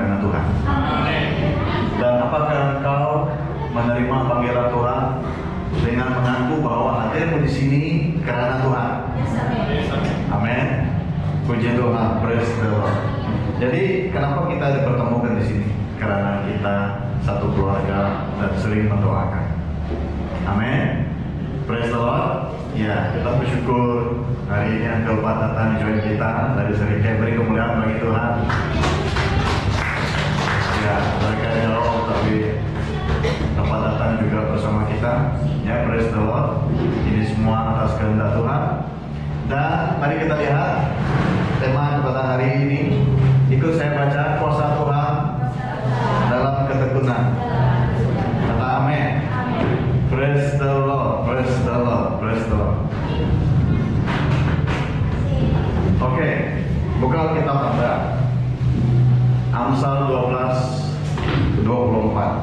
karena Tuhan? Dan apakah engkau menerima panggilan Tuhan dengan mengaku bahwa hadirmu di sini karena Tuhan? Amin. Puji Tuhan, praise the Lord. Jadi kenapa kita dipertemukan di sini? Karena kita satu keluarga dan sering mendoakan. Amin. Praise the Lord. Ya, kita bersyukur hari ini Uncle Pat datang join kita dari seri beri kemuliaan bagi Tuhan. Ya, mereka jauh tapi dapat datang juga bersama kita. Ya, praise the Lord. Ini semua atas kehendak Tuhan. Dan mari kita lihat tema pada hari ini. Ikut saya baca kuasa Tuhan dalam ketekunan. Kata amin. Praise the Lord, praise the Lord, praise the Lord. Oke, buka Alkitab Anda. Amsal 12:24.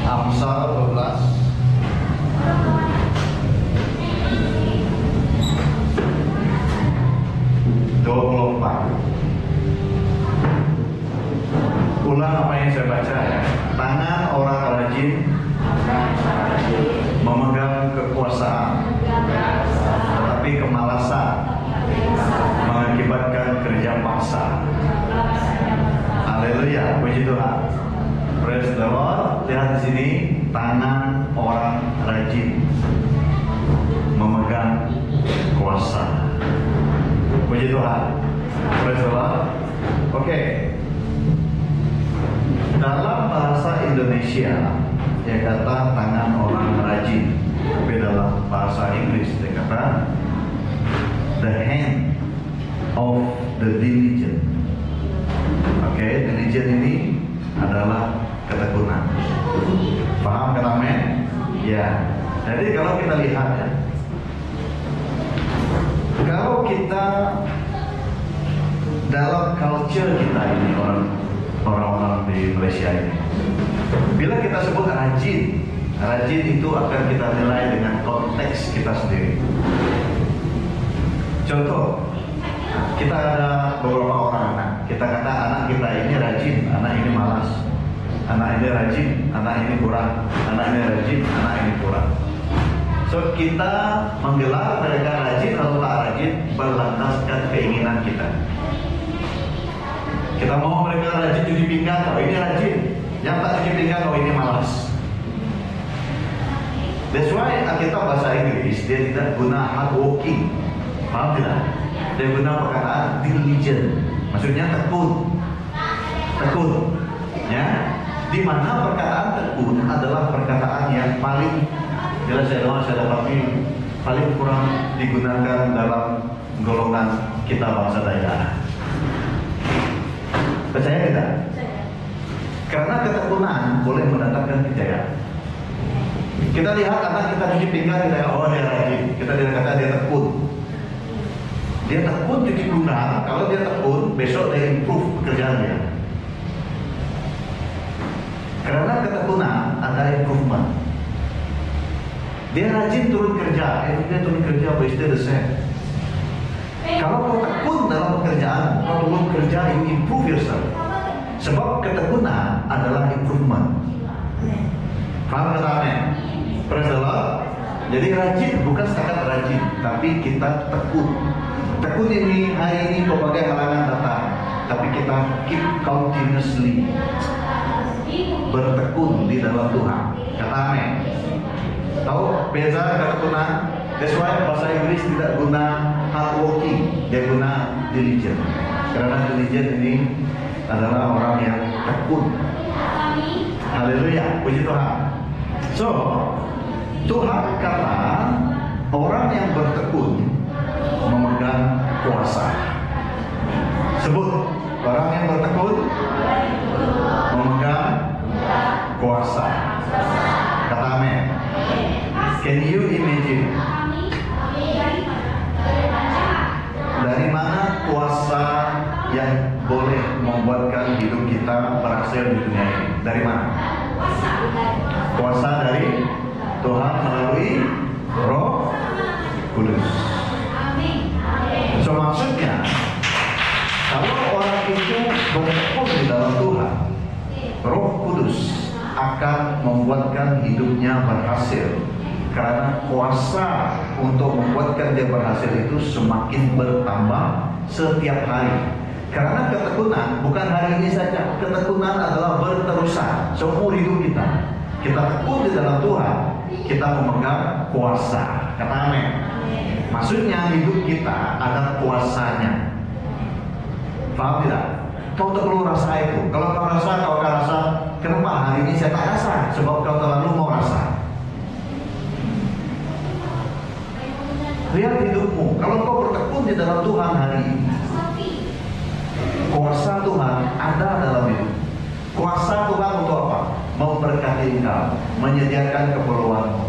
Amsal 12:24. Ulang apa yang saya baca ya. Tangan orang rajin memegang kekuasaan, tetapi kemalasan mengakibatkan kerja paksa. Haleluya, puji Tuhan. Praise the Lord. Lihat di sini, tangan orang rajin memegang kuasa. Puji Tuhan. Praise the Lord. Oke. Dalam bahasa Indonesia dia kata tangan orang rajin, tapi dalam bahasa Inggris dia kata the hand of the diligent. Oke, diligent ini adalah ketekunan. Paham kan amin? Ya. Jadi kalau kita lihat ya, kalau kita dalam culture kita ini orang-orang di Malaysia ini, bila kita sebut rajin itu akan kita nilai dengan konteks kita sendiri. Contoh, kita ada beberapa orang anak, kita kata anak kita ini rajin, anak ini malas, anak ini rajin, anak ini kurang, anak ini rajin, anak ini kurang. So kita menggelar mereka rajin atau tak rajin berlandaskan keinginan kita. Kita mau mereka rajin cuci pinggang, oh ini rajin. Yang tak cuci pinggang, oh ini malas. That's why Alkitab bahasa Inggris dia tidak guna hardworking. Paham tidak? Dia guna perkataan diligent. Maksudnya tekun. Tekun. Ya. Di mana perkataan tekun adalah perkataan yang paling jelas saya dapati paling kurang digunakan dalam golongan kita bangsa daerah. Percaya tidak? Karena ketekunan boleh mendatangkan kejayaan. Kita lihat anak kita cuci pinggang, kita oh dia rajin. Kita tidak kata dia tekun. Dia tekun cuci pinggang. Kalau dia tekun, besok dia improve pekerjaan dia. Karena ketekunan ada improvement. Dia rajin turun kerja, dia turun kerja, but still the same. Kalau kau tekun dalam pekerjaan, kau belum kerja, you improve yourself. Sebab ketekunan adalah improvement. Faham kata amin? Praise the Lord. Jadi rajin bukan setakat rajin, tapi kita tekun. Tekun ini hari ini berbagai halangan datang, tapi kita keep continuously bertekun di dalam Tuhan. Kata amin. Tahu beza ketekunan? That's why bahasa Inggris tidak guna hardworking, dia guna diligent. Karena diligent ini adalah orang yang tekun. Haleluya, puji Tuhan. So, Tuhan kata orang yang bertekun memegang kuasa. Sebut, orang yang bertekun memegang kuasa. Kata amin. Can you imagine? Dari mana kuasa yang boleh membuatkan hidup kita berhasil di dunia ini? Dari mana? Kuasa dari Tuhan melalui Roh Kudus. So maksudnya, kalau orang itu bertekun di dalam Tuhan, Roh Kudus akan membuatkan hidupnya berhasil. Karena kuasa untuk membuatkan dia berhasil itu semakin bertambah setiap hari. Karena ketekunan bukan hari ini saja. Ketekunan adalah berterusan seumur hidup kita. Kita tekun di dalam Tuhan, kita memegang kuasa. Kata amin. Maksudnya hidup kita ada kuasanya. Paham tidak? Kau tak perlu rasa itu. Kalau kau akan rasa, kenapa hari ini saya tak rasa? Sebab kau terlalu mau rasa. Lihat hidupmu. Kalau kau bertekun di dalam Tuhan hari ini, kuasa Tuhan ada dalam hidup. Kuasa Tuhan untuk apa? Memberkati engkau, menyediakan keperluanmu,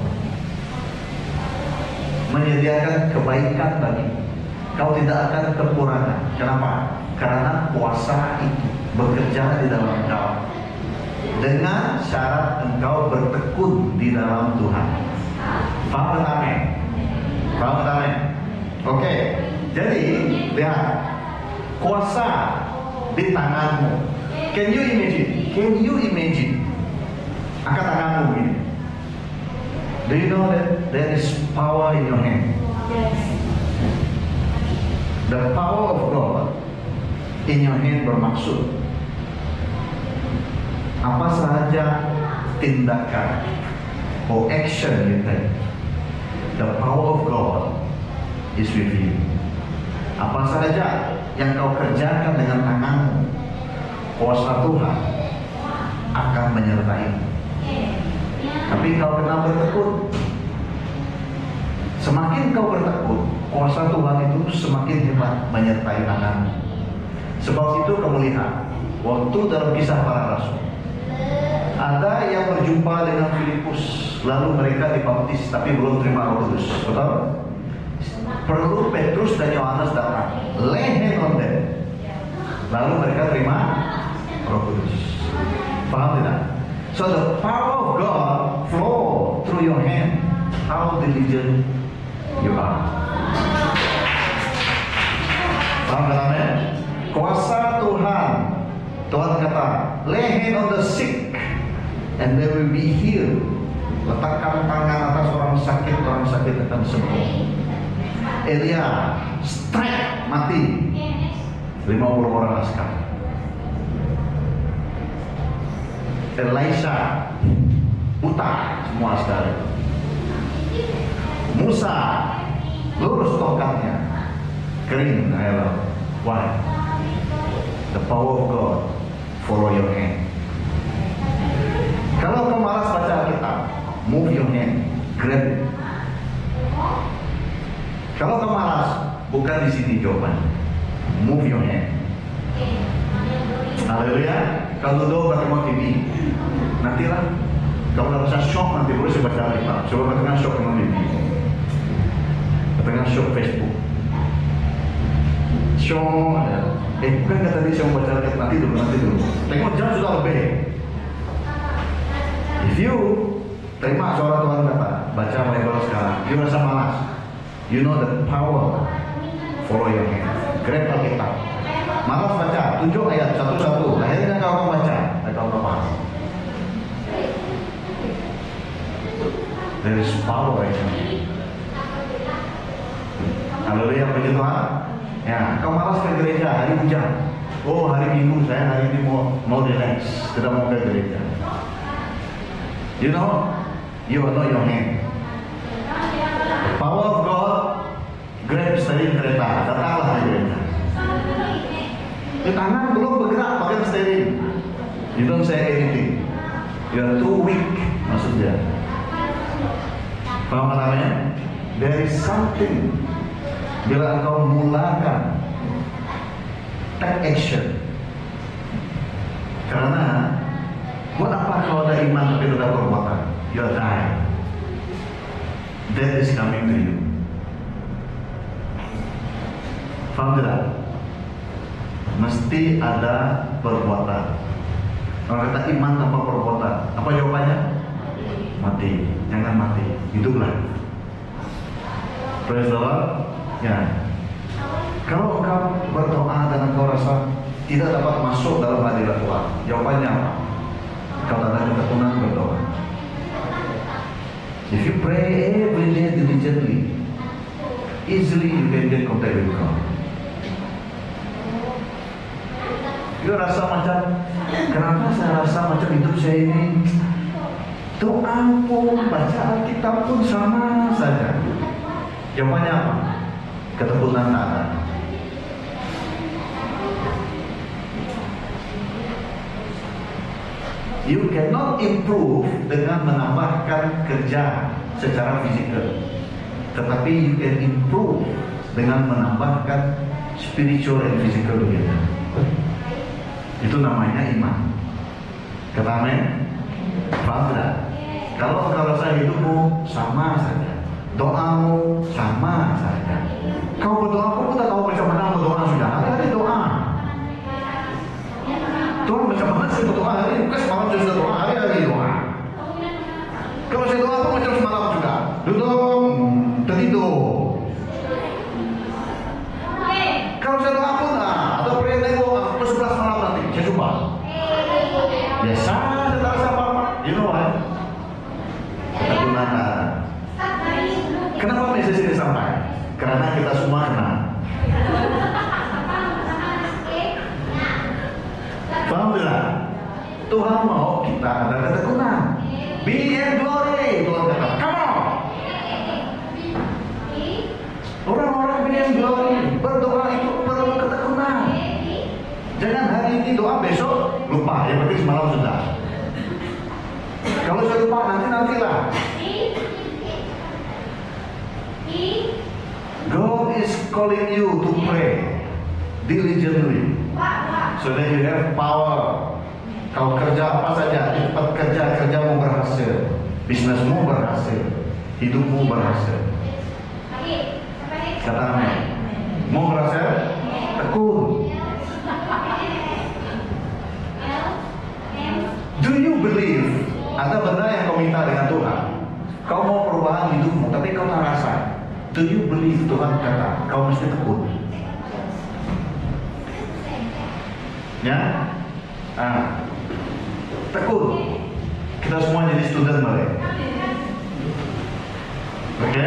menyediakan kebaikan bagi. Kau tidak akan kekurangan. Kenapa? Karena kuasa itu bekerja di dalam engkau. Dengan syarat engkau bertekun di dalam Tuhan. Paham amin? Paham amin? Oke. Jadi lihat, kuasa di tanganmu. Can you imagine? Can you imagine? Angkat tanganmu begini. Do you know that there is power in your hand? Yes. The power of God in your hand bermaksud apa saja tindakan or action you take, the power of God is with you. Apa saja yang kau kerjakan dengan tanganmu, kuasa Tuhan akan menyertaimu. Tapi kau kena bertekun. Semakin kau bertekun, kuasa Tuhan itu semakin hebat menyertai tanganmu. Sebab itu kamu lihat, waktu dalam Kisah Para Rasul, ada yang berjumpa dengan Filipus, lalu mereka dibaptis tapi belum terima Roh Kudus. Betul? Perlu Petrus dan Yohanes datang, lay hand on them, lalu mereka terima Roh Kudus. Paham tidak? So the power of God flow through your hand. How diligent you are. Paham tidak? Kuasa Tuhan. Tuhan kata, lay hand on the sick and they will be healed. Letakkan tangan atas orang sakit akan sembuh. Elia strike mati 50 orang askar. Elisha buta semua askar. Musa lurus tongkatnya kering air laut. Why? The power of God follow your hand. Kalau kau malas baca Alkitab, move your hand, grab it. Kalau kau malas, bukan di sini jawaban. Move your hand. Haleluya. Kalau duduk pakai mau TV, nantilah. Kalau nggak rasa shock nanti boleh saya baca Alkitab. Coba tengah shock dengan TV, tengah shock Facebook. Shock. Bukan kata tadi saya mau baca Alkitab, nanti dulu. Tengok jam sudah lebih. If you terima suara Tuhan kata, baca Bible sekarang, you rasa malas, you know the power, follow your hand, grab Alkitab. Malas baca, tunjuk ayat satu-satu, akhirnya kau baca, kau paham. There is power in you. Haleluya, puji Tuhan. Ya, kau malas ke gereja hari hujan. Oh, hari Minggu saya hari ini mau relax, tidak mau ke gereja. You know your hand. The power of God, grab steering kereta, datanglah ke gereja. Di tangan belum bergerak, pakai steering. You don't say anything. You are too weak, maksudnya. Paham namanya? There is something. Bila engkau mulakan, take action. Karena buat apa kalau ada iman tapi tidak perbuatan? You are dying. Death is coming to you. Faham tidak? Mesti ada perbuatan. Kalau kata iman tanpa perbuatan, apa jawabannya? Mati. Jangan mati, hiduplah. Praise the Lord. Ya. Kalau engkau berdoa dan engkau rasa tidak dapat masuk dalam hadirat Tuhan? Jawabannya apa? Kalau ada ketekunan, berdoa. If you pray every day diligently, easily you can get contact with God. You rasa macam, kenapa saya rasa macam hidup saya ini doa pun, baca Alkitab pun sama saja. Jawabannya apa? Ketekunan tak ada. You cannot improve dengan menambahkan kerja secara fisikal, tetapi you can improve dengan menambahkan spiritual and physical together. Itu namanya iman. Kata amin? Paham tidak? Kalau engkau rasa hidupmu sama saja, doamu sama saja, kau berdoa pun tak tahu macam mana berdoa sudah. Ada doa. Tuhan macam mana saya berdoa hari ini? Bukan semalam saya sudah doa, hari-hari doa. Kalau saya doa pun macam semalam juga. Duduk, tertidur. Kalau saya doa pun ada prayer tengok pukul 11 malam nanti. Saya jumpa. Biasa, saya tak rasa apa-apa. You know what? Ketekunan. Kenapa mesej ini sampai? Karena kita semua kenal. Paham tidak? Tuhan mau kita ada ketekunan. Be in glory, Tuhan kata. Come on. Orang-orang be in glory, berdoa itu perlu ketekunan. Jangan hari ini doa, besok lupa. Yang penting semalam sudah. Kalau saya lupa nantilah. God is calling you to pray diligently, so that you have power. Kau kerja apa saja, cepat kerjamu berhasil, bisnismu berhasil, hidupmu berhasil. Kata amin. Mau berhasil? Tekun. Do you believe ada benda yang kau minta dengan Tuhan? Kau mau perubahan hidupmu, tapi kau tak rasa. Do you believe Tuhan kata kau mesti tekun? Ya, tekun. Kita semua jadi student balik. Oke?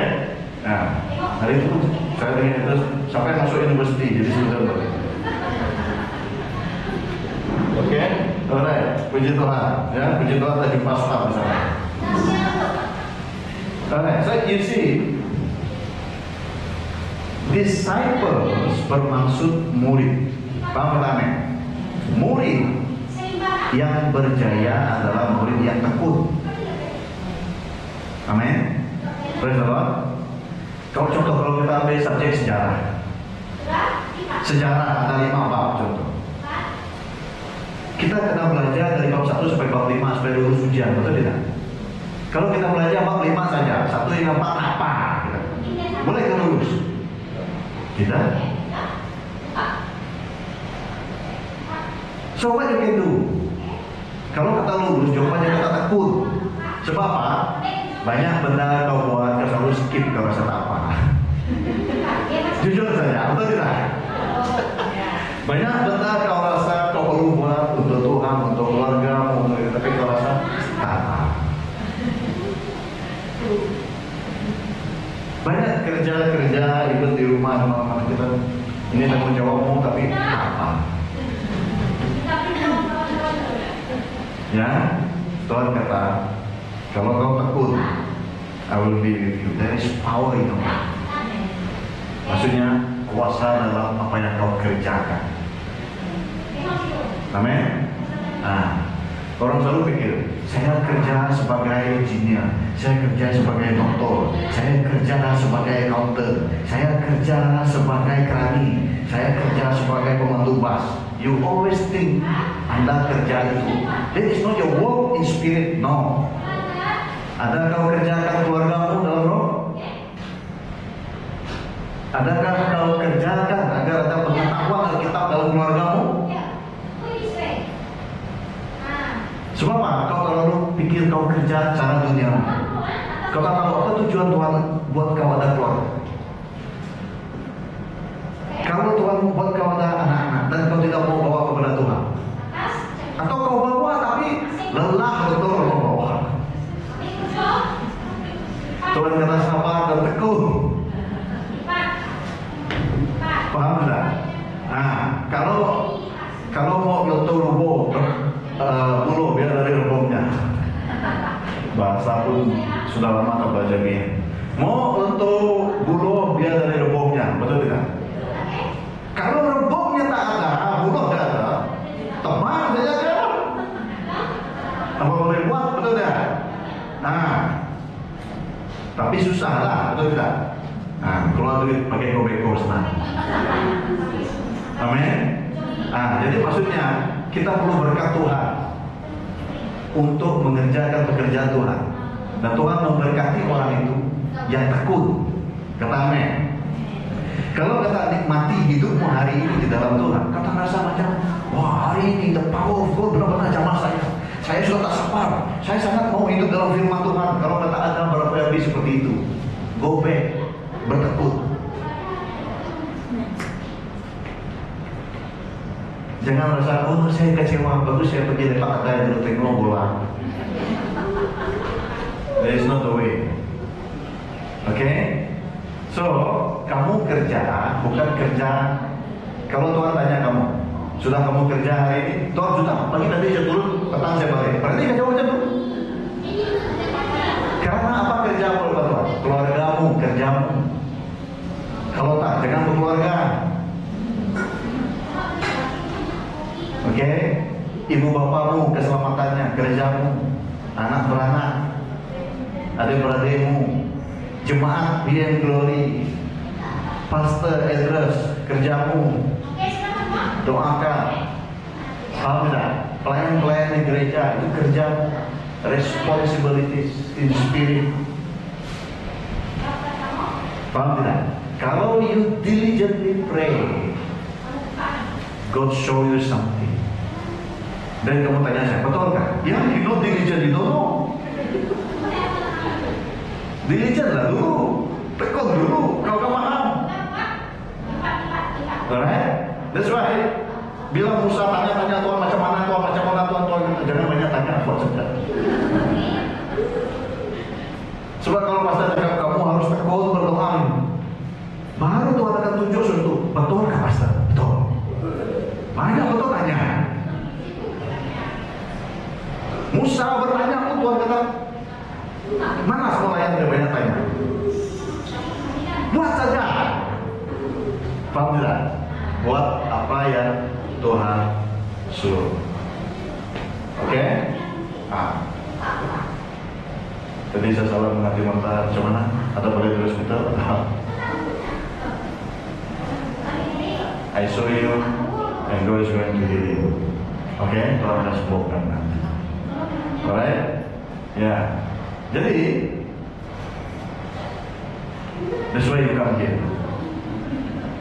Nah, hari itu saya ingin terus sampai masuk university jadi student balik. Oke? Alright, puji Tuhan. Ya, puji Tuhan tadi jumpa staff di sana. Alright, so you see, disciples bermaksud murid. Paham pertama? Murid yang berjaya adalah murid yang tekun. Amin. Praise the Lord. Kalau contoh kalau kita ambil subjek sejarah, ada 5 bab contoh. Kita kena belajar dari bab 1 sampai bab 5 supaya lulus ujian, betul tidak? Kalau kita belajar bab 5 saja, 1 hingga 4 apa? Boleh kita lulus? Tidak. So what you can do? Kalau kata lulus, jawabannya kata tekun. Sebab apa? Banyak benda kau buat, kau selalu skip, kau rasa tak apa. Jujur saja, betul tidak? Banyak benda kau rasa kau perlu buat untuk Tuhan, untuk keluarga, tapi kau rasa tak apa. Banyak kerja ikut di rumah teman-teman kita. Ini tanggung jawabmu, tapi tak apa. Ya, Tuhan kata, kalau kau tekun, I will be with you. There is power in you. Maksudnya kuasa dalam apa yang kau kerjakan. Amin. Orang selalu pikir, saya kerja sebagai engineer, saya kerja sebagai doktor, saya kerja sebagai accountant, saya kerja sebagai kerani, saya kerja sebagai pemandu bas. You always think Anda kerja itu. That is not your work in spirit. No. Ada kau kerjakan keluargamu dalam roh? Adakah kau kerjakan agar ada pengetahuan Alkitab dalam keluargamu? Sebab apa? Kau terlalu pikir kau kerja cara dunia. Kau tak tahu apa tujuan Tuhan buat kau ada keluarga. Kalau Tuhan buat kau ada anak-anak dan kau tidak mau bawa ke Sudah lama tak belajar begini. Mau untuk buluh dia dari rebongnya, betul tidak? Kalau rebongnya tak ada, buluh tak ada, teman saja dia. Apa boleh buat, betul tidak? Nah, tapi susah lah, betul tidak? Nah, keluar duit pakai gobeko senang. Amin. Nah, jadi maksudnya kita perlu berkat Tuhan untuk mengerjakan pekerjaan Tuhan, dan Tuhan memberkati orang itu yang tekun. Kata amin. Kalau kata nikmati hidupmu hari ini di dalam Tuhan, kata rasa macam, wah hari ini the power of God benar-benar jamah saya. Saya sudah tak sabar. Saya sangat mau hidup dalam firman Tuhan. Kalau kata Adam berapa seperti itu, go back, bertekun. Jangan merasa, oh saya kecewa, bagus saya pergi lepak ada dulu tengok bola. That is not the way. Okay? So, kamu kerja, bukan kerja. Kalau Tuhan tanya kamu, sudah kamu kerja hari ini? Tuhan sudah, pagi tadi saya turun, petang saya balik. Berarti kecewa macam itu. Karena apa kerja Tuhan? Keluargamu, kerjamu. Kalau tak, jangan berkeluarga. Oke, ibu bapamu, keselamatannya, kerjamu, anak beranak, adik beradikmu, jemaat BM Glory, pastor, elders, kerjamu, doakan, paham tidak? Pelayan-pelayan di gereja itu kerja, responsibilities in spirit, paham tidak? Kalau you diligently pray, God show you something. Dan kamu tanya saya, betul kan? Ya, you know diligent, you don't know. Diligent lah dulu, tekun dulu, kau paham. Alright, that's why. Bila Musa tanya-tanya Tuhan macam mana Tuhan, jangan banyak tanya, buat saja. Sebab kalau pastor cakap kamu harus tekun berdoa, baru Tuhan akan tunjuk suatu. Betul kah pastor? Betul. Banyak betul tanya. Musa bertanya pun Tuhan kata, mana semua yang tidak banyak tanya? Buat saja. Paham tidak? Buat apa yang Tuhan suruh. Oke? Tadi saya salah mengerti mata macam mana? Atau boleh terus kita? I saw you and God is going to heal you. Oke? Tuhan akan sembuhkan nanti. Alright? Ya. Jadi, that's why you come here.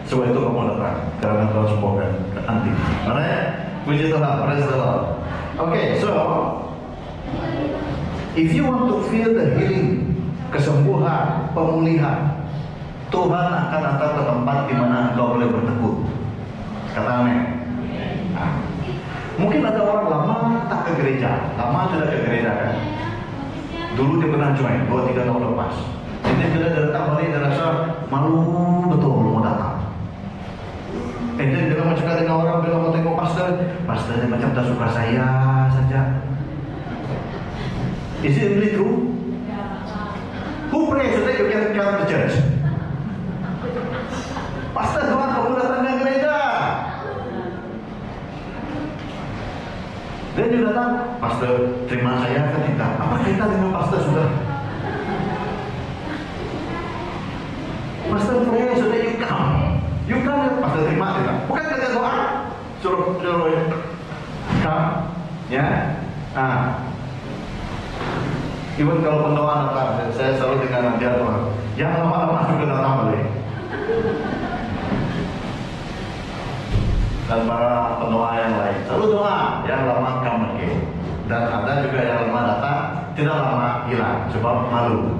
Sebab itu kamu datang, karena Tuhan sembuhkan nanti. Alright? Puji Tuhan, praise the Lord. Okay, so if you want to feel the healing, kesembuhan, pemulihan, Tuhan akan hantar ke tempat di mana engkau boleh bertekun. Kata amin. Mungkin ada orang lama tak ke gereja, lama tidak ke gereja kan? Dulu dia pernah join 2-3 tahun lepas. Jadi bila dia datang balik dia rasa malu betul mau datang. Jadi bila macam dengan orang bila mau tengok pastornya macam tak suka saya saja. Is it really true? Who prays so that you can come to church? Pastor Tuhan kamu datang ke gereja. Dan dia datang, pastor terima saya kan tidak. Apa kaitan dengan pastor sudah? Pastor pray so that you come. You come, pastor terima tidak. Bukan kerja doa. Suruh come, ya. Even kalau pendoa datang, saya selalu dengan dia Tuhan. Yang lama-lama juga datang balik. Dan para pendoa yang lain selalu doa yang lama kamu lagi. Dan ada juga yang lama datang tidak lama hilang sebab malu.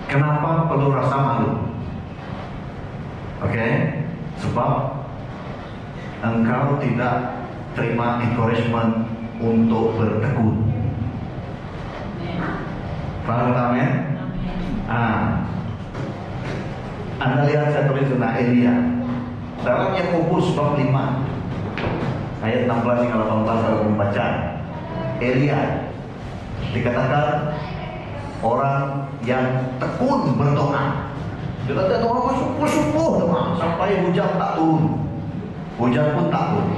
Kenapa perlu rasa malu? Oke? Sebab engkau tidak terima encouragement untuk bertekun. Paham tak? Anda lihat saya tulis tentang Elia. Dalam Yakobus bab 5 ayat 16 hingga 18 kalau membaca, Elia dikatakan orang yang tekun berdoa. Dia kata doa subuh doa sampai hujan tak turun. Hujan pun tak turun.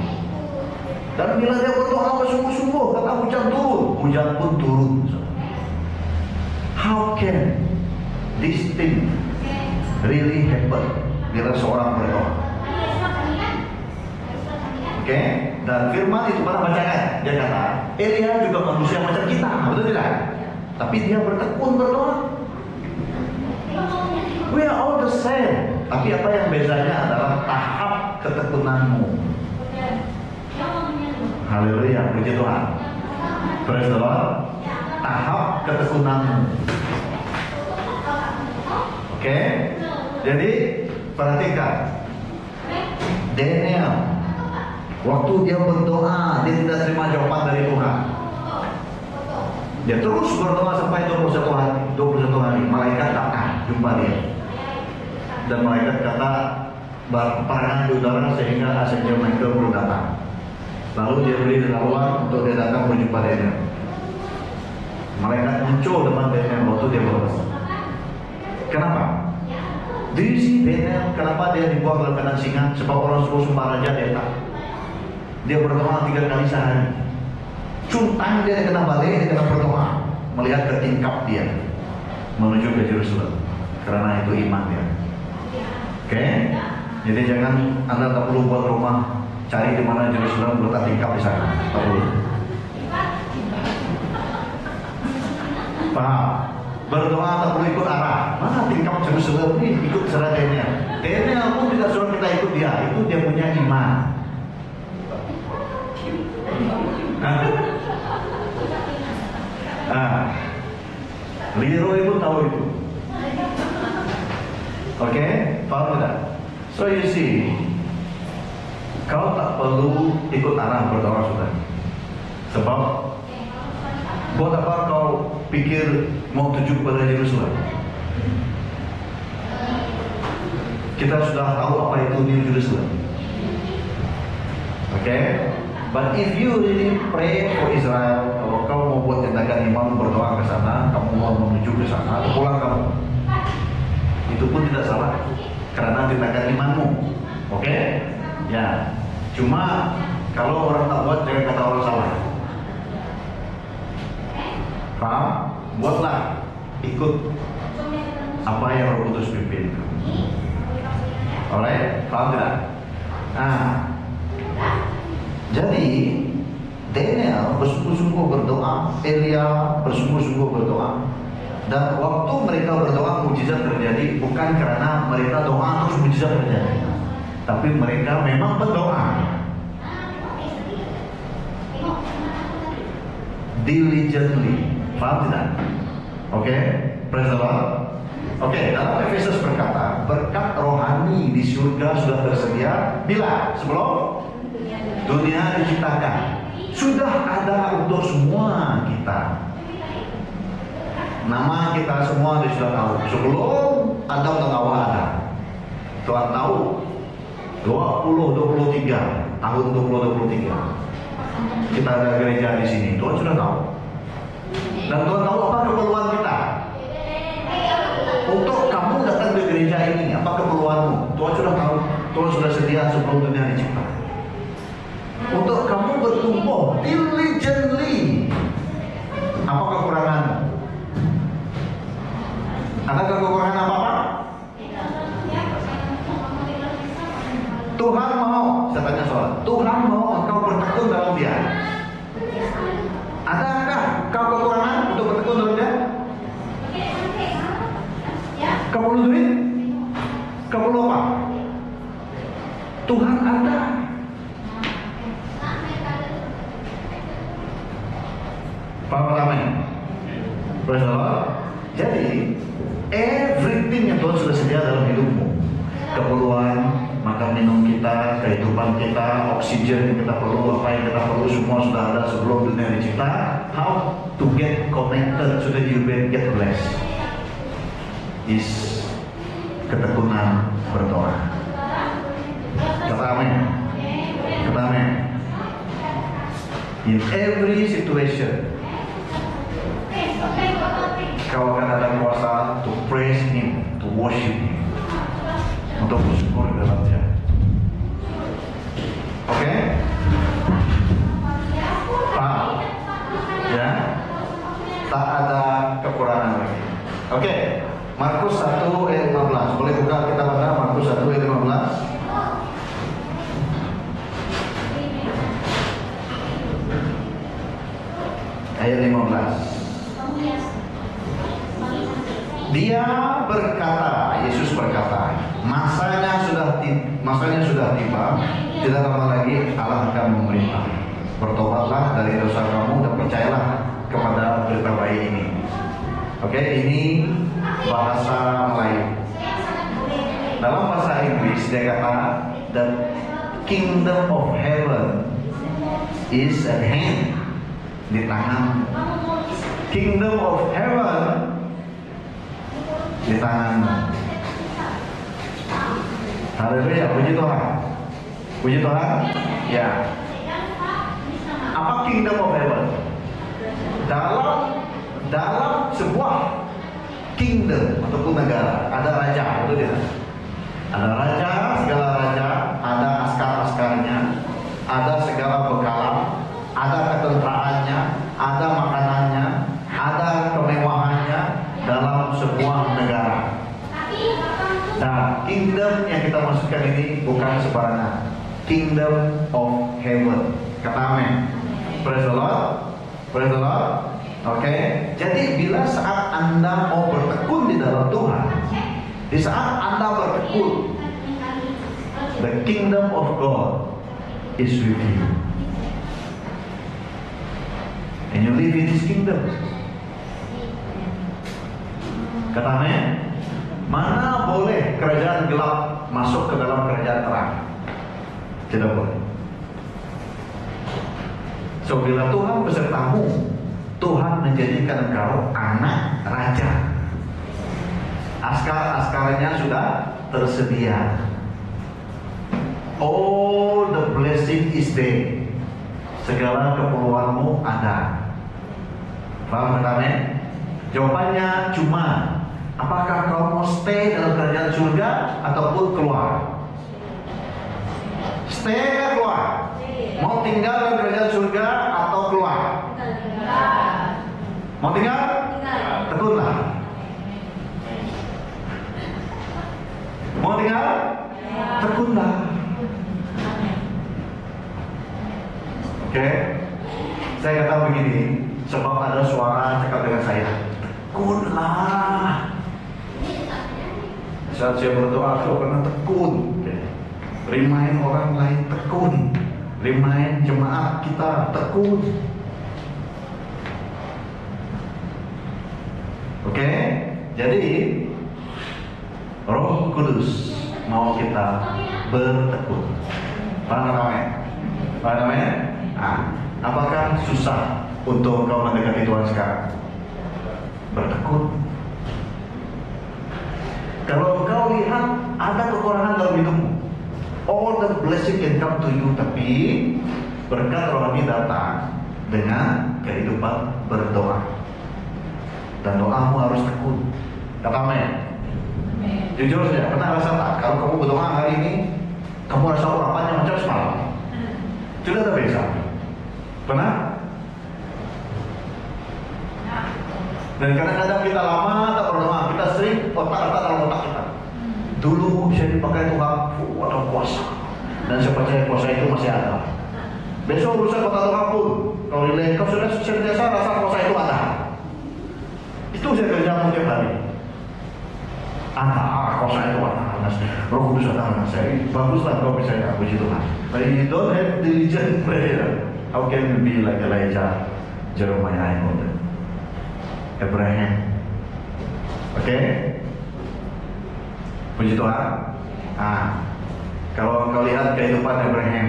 Dan bila dia berdoa sungguh-sungguh, kata hujan turun, hujan pun turun. How can this thing really happen bila seorang berdoa? Oke, dan firman itu pernah baca kan? Dia kata, Elia juga manusia macam kita, betul tidak? Tapi dia bertekun berdoa. We are all the same. Tapi apa yang bezanya adalah tahap ketekunanmu. Haleluya, puji Tuhan. Praise the Lord. Tahap ketekunanmu. Oke, jadi perhatikan Daniel. Waktu dia berdoa, dia tidak terima jawaban dari Tuhan. Dia terus berdoa sampai 21 hari. Malaikat datang jumpa dia. Dan malaikat kata peperangan di udara sehingga Archangel Michael belum datang. Lalu dia beri laluan untuk dia datang berjumpa Daniel. Malaikat muncul depan Daniel waktu dia berdoa. Kenapa? Do you see Daniel? Kenapa dia dibuang dalam kandang singa? Sebab orang suruh sumpah raja dia tak. Dia berdoa 3 kali sehari. Cuntang dia kena balik, dia kena berdoa melihat ke tingkap dia menuju ke Yerusalem. Karena itu iman dia. Oke? Jadi jangan Anda tak perlu buat rumah, cari di mana Yerusalem, letak tingkap di sana. Tak perlu. Paham? Berdoa tak perlu ikut arah. Mana tingkap Yerusalem ini? Ikut serah Daniel. Daniel pun tidak suruh kita ikut dia. Itu dia punya iman. Leroy pun tahu itu. Oke, paham tidak? So you see, kau tak perlu ikut arah berdoa sudah. Sebab buat apa kau pikir mau tuju kepada Yerusalem? Kita sudah tahu apa itu New Jerusalem. Oke? But if you really pray for Israel, kalau kau mau buat tindakan iman berdoa ke sana, kamu mau menuju ke sana, atau pulang kamu, itu pun tidak salah, karena tindakan imanmu. Oke? Ya. Cuma kalau orang tak buat, jangan kata orang salah. Paham? Buatlah, ikut apa yang Roh Kudus pimpin. Alright? Paham tidak? Nah, jadi Daniel bersungguh-sungguh berdoa, Elia bersungguh-sungguh berdoa, dan waktu mereka berdoa mujizat terjadi bukan karena mereka doa terus mujizat terjadi, tapi mereka memang berdoa diligently. Paham tidak? Oke, praise the Lord. Oke, dalam Efesus berkata berkat rohani di surga sudah tersedia bila sebelum dunia diciptakan, sudah ada untuk semua kita. Nama kita semua sudah tahu sebelum Adam dan Hawa ada. Tuhan tahu 2023 tahun 2023 kita ada gereja di sini. Tuhan sudah tahu. Dan Tuhan tahu apa keperluan kita. Untuk kamu datang ke gereja ini, apa keperluanmu? Tuhan sudah tahu. Tuhan sudah sedia sebelum dunia diciptakan. Untuk kamu bertumbuh diligently, apa kekuranganmu? Ada kekurangan apa-apa? Tuhan mau, saya tanya soal, Tuhan mau engkau bertekun dalam Dia. Adakah kau kekurangan untuk bertekun dalam Dia? Kau perlu duit? Kau perlu apa? Tuhan ada. Paham amin? Praise the Lord. Jadi everything yang Tuhan sudah sedia dalam hidupmu, keperluan makan minum kita, kehidupan kita, oksigen yang kita perlu, apa yang kita perlu, semua sudah ada sebelum dunia dicipta. How to get connected so that you can get blessed is ketekunan berdoa. Kata amin. Kata amin. In every situation, kau akan ada kuasa to praise Him, to worship Him, untuk bersyukur dalam Dia. Oke? Paham? Ya? Tak ada kekurangan lagi. Oke? Markus 1 ayat 15. Boleh buka kita baca Markus 1 ayat 15. Ayat 15. Dia berkata, Yesus berkata, masanya sudah tiba, tidak lama lagi Allah akan memerintah. Bertobatlah dari dosa kamu dan percayalah kepada berita baik ini. Oke, ini bahasa Melayu. Dalam bahasa Inggris dia kata, the kingdom of heaven is at hand, di tangan. Kingdom of heaven di tangan. Haleluya, puji Tuhan. Puji Tuhan. Ya. Apa kingdom of heaven? Dalam sebuah kingdom ataupun negara ada raja, betul tidak? Ada raja, segala raja, ada askar-askarnya, ada segala bekalan, ada ketentraannya, ada makanannya, ada kemewahannya dalam sebuah negara. Nah, kingdom yang kita masukkan ini bukan sembarangan. Kingdom of heaven. Kata amin. Praise the Lord. Praise the Lord. Oke. Jadi bila saat Anda mau bertekun di dalam Tuhan, di saat Anda bertekun, the kingdom of God is with you. And you live in His kingdom. Kata amin. Mana boleh kerajaan gelap masuk ke dalam kerajaan terang? Tidak boleh. So bila Tuhan besertamu, Tuhan menjadikan engkau anak raja. Askar-askarnya sudah tersedia. All the blessing is there. Segala keperluanmu ada. Paham kata? Jawabannya cuma, apakah kau mau stay dalam kerajaan surga ataupun keluar? Stay atau keluar? Mau tinggal dalam kerajaan surga atau keluar? Mau tinggal? Tekunlah. Mau tinggal? Tekunlah. Oke, saya kata begini, sebab ada suara cakap dengan saya, tekunlah. Saat saya berdoa, saya pernah tekun. Remind orang lain tekun. Remind jemaat kita tekun. Oke, jadi Roh Kudus mau kita bertekun. Paham namanya? Paham namanya? Apakah susah untuk kau mendekati Tuhan sekarang? Bertekun. Kalau kau lihat ada kekurangan dalam hidupmu, all the blessing can come to you, tapi berkat rohani datang dengan kehidupan berdoa. Dan doamu harus tekun. Kata amin. Jujur saja, pernah rasa tak? Kalau kamu berdoa hari ini, kamu rasa urapannya macam semalam. Sudah terbiasa. Pernah? Dan kadang-kadang kita lama tak berdoa, kita sering otak-otak dalam otak kita. Dulu saya dipakai Tuhan, ada kuasa, dan saya percaya kuasa itu masih ada. Besok urusan kota Tuhan pun, kalau dilihat kau sudah sentiasa rasa kuasa itu ada. Itu saya kerja tiap hari. Kuasa itu ada, Roh Kudus ada saya. Baguslah kau bisa puji Tuhan. But if you don't have diligent prayer, how can you be like Elijah, Jeremiah, and all that? Abraham. Oke? Puji Tuhan. Kalau kau lihat kehidupan Abraham,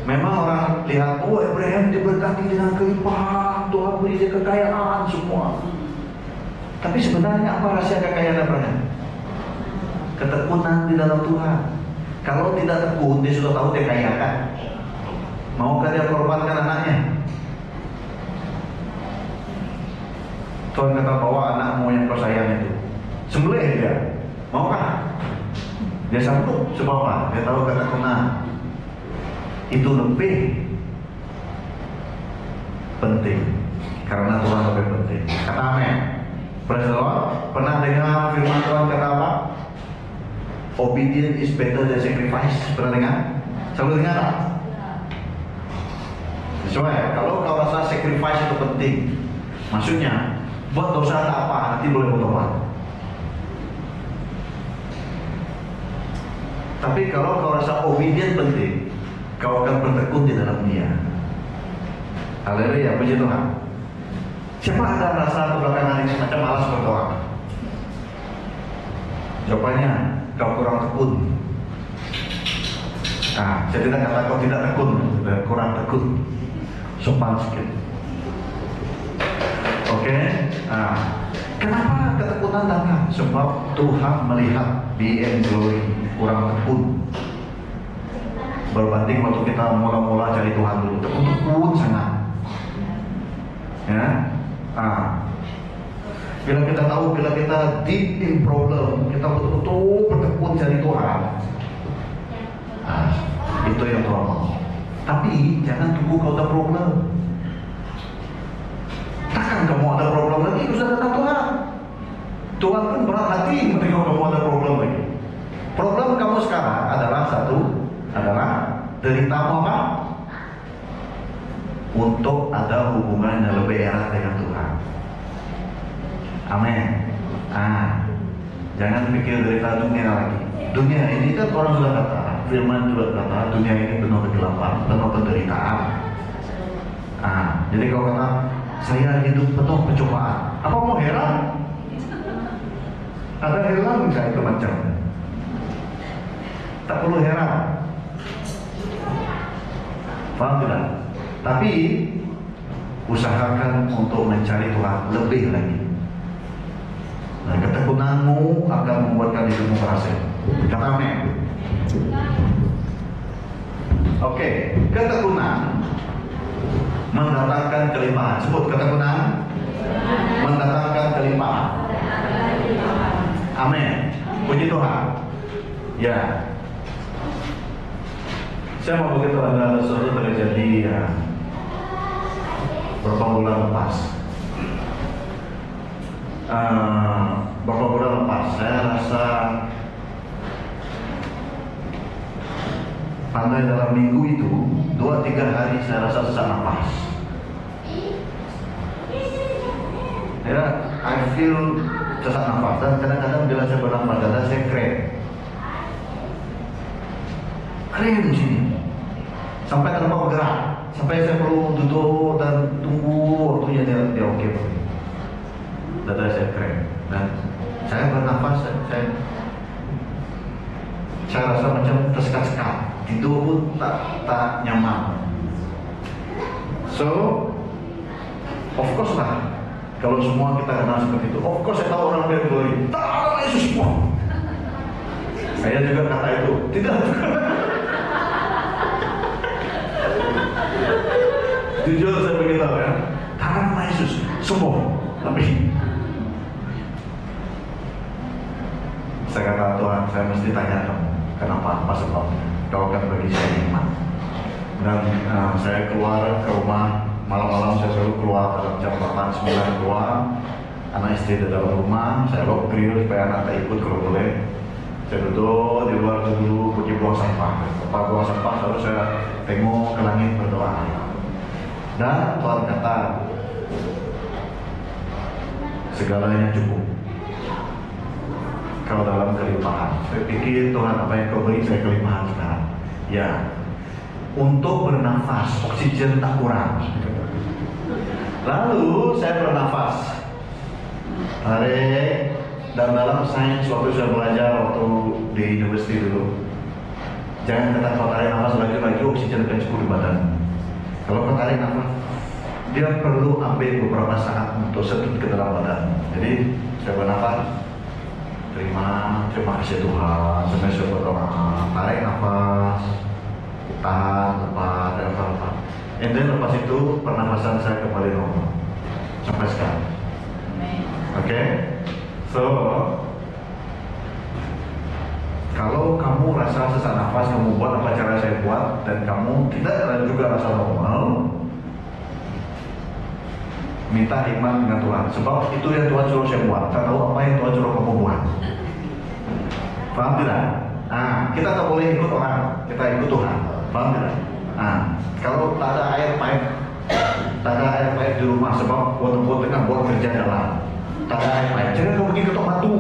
memang orang lihat, oh Abraham diberkati dengan kelimpahan, Tuhan beri dia kekayaan semua. Tapi sebenarnya apa rahasia kekayaan Abraham? Ketekunan di dalam Tuhan. Kalau tidak tekun, dia sudah tahu dia kaya kan? Maukah dia korbankan anaknya? Sebab apa? Dia tahu ketekunan itu lebih penting, karena Tuhan lebih penting. Kata amin. Praise the Lord. Pernah dengar firman Tuhan kata apa? Obedience is better than sacrifice. Pernah dengar? Selalu dengar tak? Sesuai. Kalau kau rasa sacrifice itu penting, maksudnya buat dosa tak apa, nanti boleh bertobat. Tapi kalau kau rasa obedience penting, kau akan bertekun di dalam Dia. Haleluya, puji Tuhan. Siapa ada rasa kebelakangan ini macam malas berdoa? Jawabannya, kau kurang tekun. Nah, saya tidak kata kau tidak tekun, kurang tekun. Sopan sikit. Oke? Nah, kenapa ketekunan datang? Sebab Tuhan melihat di glory kurang tekun. Berbanding waktu kita mula-mula cari Tuhan dulu, tekun sangat. Ya, bila kita tahu, bila kita deep in problem, kita betul-betul bertekun cari Tuhan. Itu yang Tuhan mau. Tapi jangan tunggu kau ada problem. Takkan kamu ada problem lagi, sudah datang Tuhan. Tuhan pun berat hati ketika kamu ada problem lagi. Problem kamu sekarang adalah deritamu apa? Untuk ada hubungan yang lebih erat dengan Tuhan. Amin. Jangan pikir derita dunia lagi. Dunia ini kan orang sudah kata, firman juga kata, dunia ini penuh kegelapan, penuh penderitaan. Jadi kalau kata saya hidup penuh pencobaan, apa mau heran? Ada heran nggak itu macam? Tak perlu heran. Faham tidak? Tapi usahakan untuk mencari Tuhan lebih lagi. Nah, ketekunanmu akan membuatkan hidupmu berhasil. Kata amin. Oke, ketekunan mendatangkan kelimpahan. Sebut ketekunan mendatangkan kelimpahan. Amin. Puji Tuhan. Ya. Saya mau beritahu Anda sesuatu terjadi beberapa bulan lepas. Beberapa bulan lepas saya rasa pada dalam minggu itu 2-3 hari saya rasa sesak nafas. Ya, I feel sesak nafas, dan kadang-kadang bila saya bernafas dada saya kram di sini sampai tanpa bergerak, sampai saya perlu duduk dan tunggu waktunya dia oke. Dada saya kram dan saya bernafas, saya rasa macam tersekat-sekat, tidur pun tak nyaman. So of course lah, kalau semua kita kenal seperti itu, of course saya tahu orang dari glory, tak ada Yesus semua. Saya juga kata itu, tidak. Jujur saya beritahu ya, tangan Yesus sembuh. Tapi saya kata Tuhan, saya mesti tanya kamu, kenapa, apa sebabnya? Kau akan bagi saya iman. Dan saya keluar ke rumah, malam-malam saya selalu keluar dalam jam 8-9 keluar. Anak istri di dalam rumah, saya lock grill supaya anak tak ikut kalau boleh. Saya duduk di luar dulu, pergi buang sampah. Lepas buang sampah, lalu saya tengok ke langit berdoa. Dan Tuhan kata, segalanya cukup. Kau dalam kelimpahan. Saya pikir Tuhan, apa yang kau beri saya kelimpahan sekarang. Ya, untuk bernafas, oksigen tak kurang. Lalu saya bernafas, tarik. Dan dalam sains waktu saya belajar waktu di university dulu, jangan kata kau tarik nafas lagi oksigen akan cukup di badan. Kalau kau tarik nafas, dia perlu ambil beberapa saat untuk sedut ke dalam badan. Jadi saya bernafas, terima kasih Tuhan, sampai saya berdoa, tarik nafas, tahan, lepas. And then lepas itu pernafasan saya kembali normal sampai sekarang. Oke? So Kalau kamu rasa sesak nafas, kamu buat apa cara saya buat, dan kamu tidak juga rasa normal, minta iman dengan Tuhan. Sebab itu yang Tuhan suruh saya buat. Tak tahu apa yang Tuhan suruh kamu buat. Paham tidak? Nah, kita tak boleh ikut orang, kita ikut Tuhan. Paham tidak? Nah, kalau tak ada air pipe di rumah, sebab waktu tengah buat kerja dalam, tak ada air pipe, jangan kau pergi ketuk batu.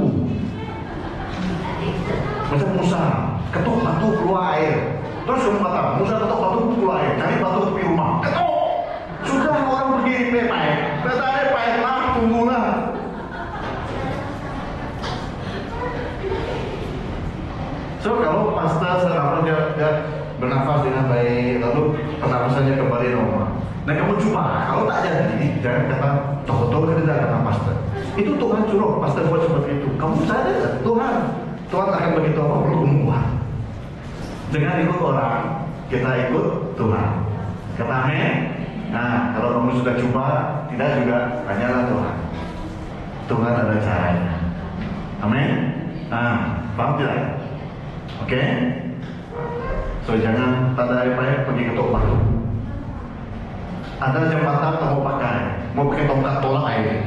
Macam Musa, ketuk batu keluar air. Terus kamu kata, Musa ketuk batu keluar air, cari batu tepi rumah, ketuk. Sudah orang pergi pipe, kata air pipe lah, tunggulah. So kalau pastor sekarang dia bernafas dengan baik, lalu pernafasannya kembali normal. Nah kamu coba, kalau tak jadi, jangan kata toh kerja kata pastor. Itu Tuhan suruh pastor buat seperti itu. Kamu sadar, Tuhan akan begitu apa perlu kamu buat. Jangan ikut orang, kita ikut Tuhan. Kata amin. Nah kalau kamu sudah coba, tidak juga, tanyalah Tuhan. Tuhan ada caranya. Amin. Nah, paham tidak? Oke? So jangan tak ada air pergi ketuk batu. Ada jembatan tak mau pakai tongkat tolak air.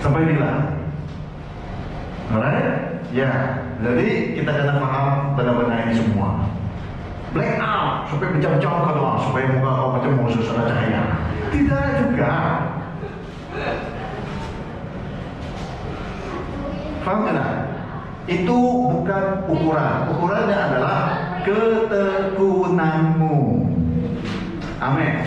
Sampai bila? Alright? Ya, jadi kita kena paham benar-benar ini semua. Black out sampai berjam-jam ke doa supaya muka kau macam musuh ada cahaya. Tidak juga. Faham tidak? Itu bukan ukuran. Ukurannya adalah ketekunanmu. Amin.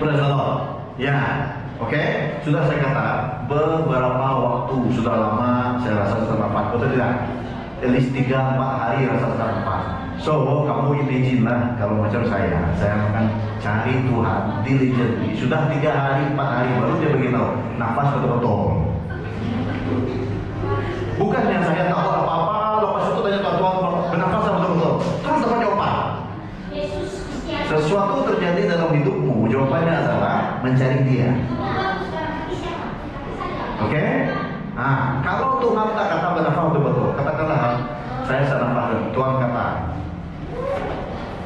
Praise the Lord. Ya, oke. Sudah saya kata beberapa waktu sudah lama saya rasa sesak nafas, betul tidak? At least 3-4 hari rasa sesak nafas. So kamu imagine lah kalau macam saya akan cari Tuhan diligently. Sudah 3 hari 4 hari baru dia beritahu nafas betul-betul. Bukannya saya tahu apa-apa, lepas itu tanya Tuhan bernafas betul-betul. Terus dapat jawaban. Sesuatu terjadi dalam hidupmu, jawabannya adalah mencari Dia. Oke? Nah, kalau Tuhan tak kata bernafas betul-betul, katakanlah saya salah paham. Tuhan kata,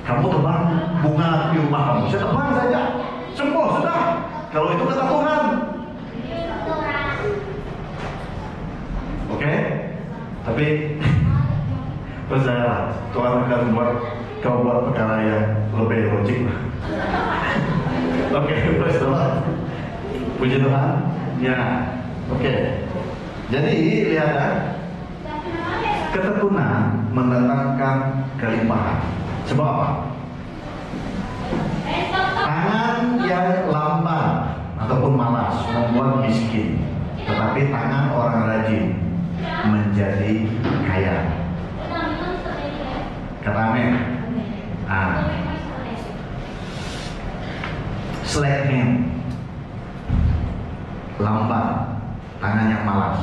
kamu tebang bunga di rumah kamu, saya tebang saja, sembuh sudah. Kalau itu kata Tuhan. Oke? Tapi percayalah, Tuhan akan buat kau buat perkara yang lebih logik. Oke, praise the Lord. Puji Tuhan. Ya, oke. Jadi lihat ya, ketekunan mendatangkan kelimpahan. Sebab apa? Tangan yang lamban ataupun malas membuat miskin, tetapi tangan orang rajin menjadi kaya. Kata amin. Slack hand, lambat, tangan yang malas,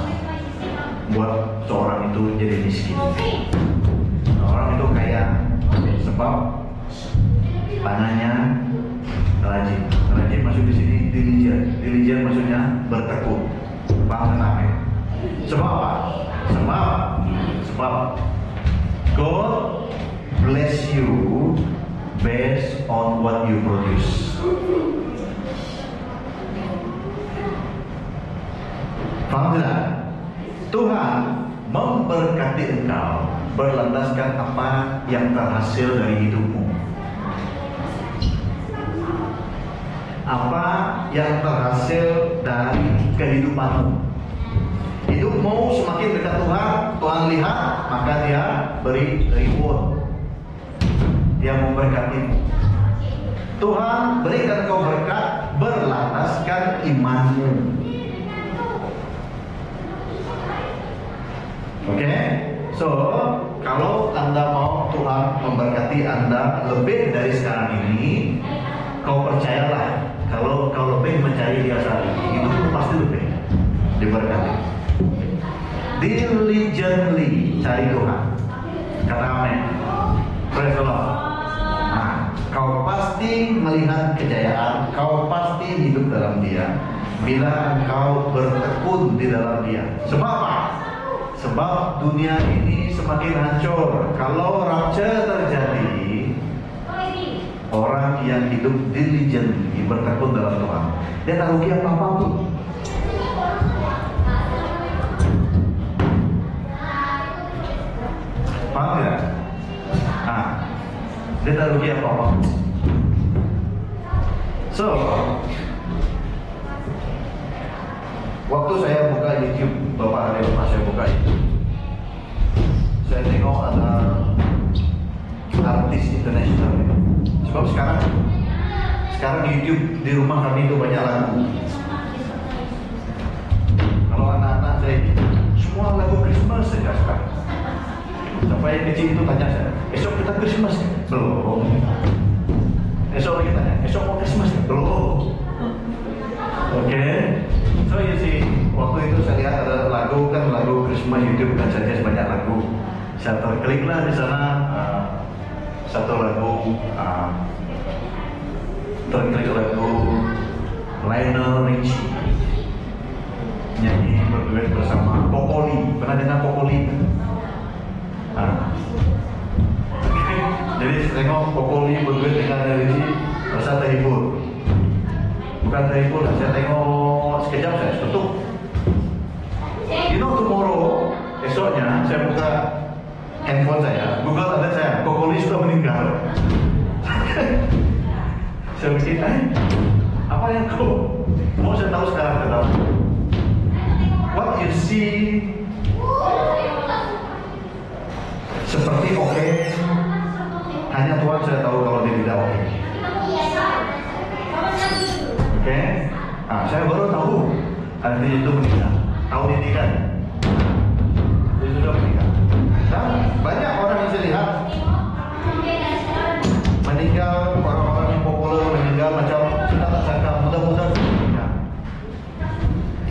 buat seorang itu jadi miskin. Orang itu kaya sebab tangannya rajin. Rajin masuk di sini diligent. Diligent maksudnya bertekun. Paham kan amin? Sebab apa? Sebab God bless you based on what you produce. Faham tidak? Tuhan memberkati engkau berlandaskan apa yang terhasil dari hidupmu. Apa yang terhasil dari kehidupanmu. Hidupmu semakin dekat Tuhan, Tuhan lihat, maka Dia beri reward. Dia memberkatimu. Tuhan berikan kau berkat berlandaskan imanmu. Oke? So, kalau Anda mau Tuhan memberkati Anda lebih dari sekarang ini, kau percayalah, kalau kau lebih mencari Dia saat ini, hidupmu pasti lebih diberkati. Diligently cari Tuhan. Kata amin. Praise the Lord. Nah, kau pasti melihat kejayaan, kau pasti hidup dalam Dia bila engkau bertekun di dalam Dia. Sebab apa? Sebab dunia ini semakin hancur. Kalau rapture terjadi, orang yang hidup diligently bertekun dalam Tuhan, dia tak rugi apa-apa pun. Paham tidak? Dia tak rugi apa-apa. So, waktu saya buka YouTube, beberapa hari lepas saya buka YouTube, saya tengok ada artis internasional. Sebab sekarang di YouTube di rumah kami itu banyak lagu. Kalau anak-anak saya semua lagu Christmas saja sekarang. Sampai yang kecil itu tanya saya, esok kita Christmas ya? Belum. Esok lagi tanya, esok mau Christmas ya? Belum. Oke. So you see, waktu itu saya lihat ada lagu Christmas YouTube kan saja banyak lagu. Saya terklik lah di sana satu lagu terklik lagu Lionel Richie nyanyi berduet bersama Kokoli. Pernah dengar Kokoli? Jadi saya tengok Kokoli berduet dengan Lionel Richie, rasa terhibur. Bukan terhibur lah, saya tengok sekejap saya tutup. You know tomorrow, esoknya saya buka handphone saya, Google ada saya, Kokoli sudah meninggal. Saya pikir, apa yang kau mau saya tahu sekarang kata? What you see seperti oke, hanya Tuhan saya tahu kalau dia tidak oke. Oke, saya baru tahu artinya itu meninggal. Tahun ini kan, dia sudah meninggal. Dan banyak orang yang saya lihat meninggal, orang-orang yang populer meninggal macam kita tak sangka, mudah-mudahan sudah meninggal.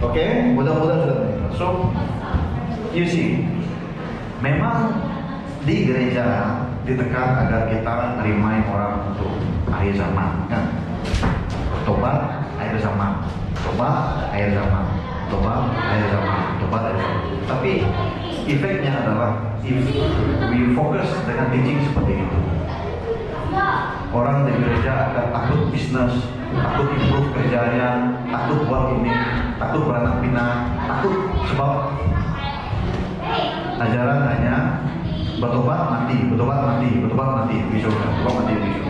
Oke, mudah-mudahan sudah meninggal. So, you see, memang di gereja ditekan agar kita remind orang untuk akhir zaman, kan? Tobat akhir zaman, tobat akhir zaman, tobat akhir zaman, tobat akhir zaman. Tapi efeknya adalah if we focus dengan teaching seperti itu, orang di gereja akan takut bisnis, takut improve kerjanya, takut buat ini, takut beranak pinak, takut sebab ajaran hanya bertobat mati, bertobat mati, bertobat mati, besok, bertobat mati besok.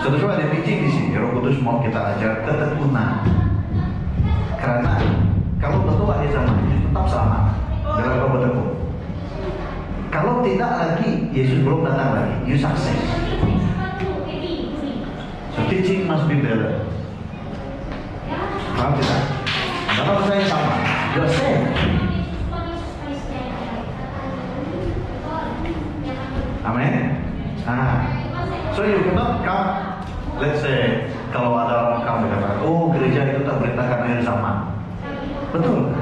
Sebenarnya ada teaching di sini, Roh Kudus mau kita ajar ketekunan. Karena kalau bertobat di zaman Yesus tetap selamat dalam kau bertekun. Kalau tidak lagi, Yesus belum datang lagi, you success. So teaching must be better. Paham tidak? Kalau saya sama, you're safe. Amin. So you cannot come. Let's say kalau ada orang kamu katakan, oh gereja itu tak beritakan akhir zaman. Betul.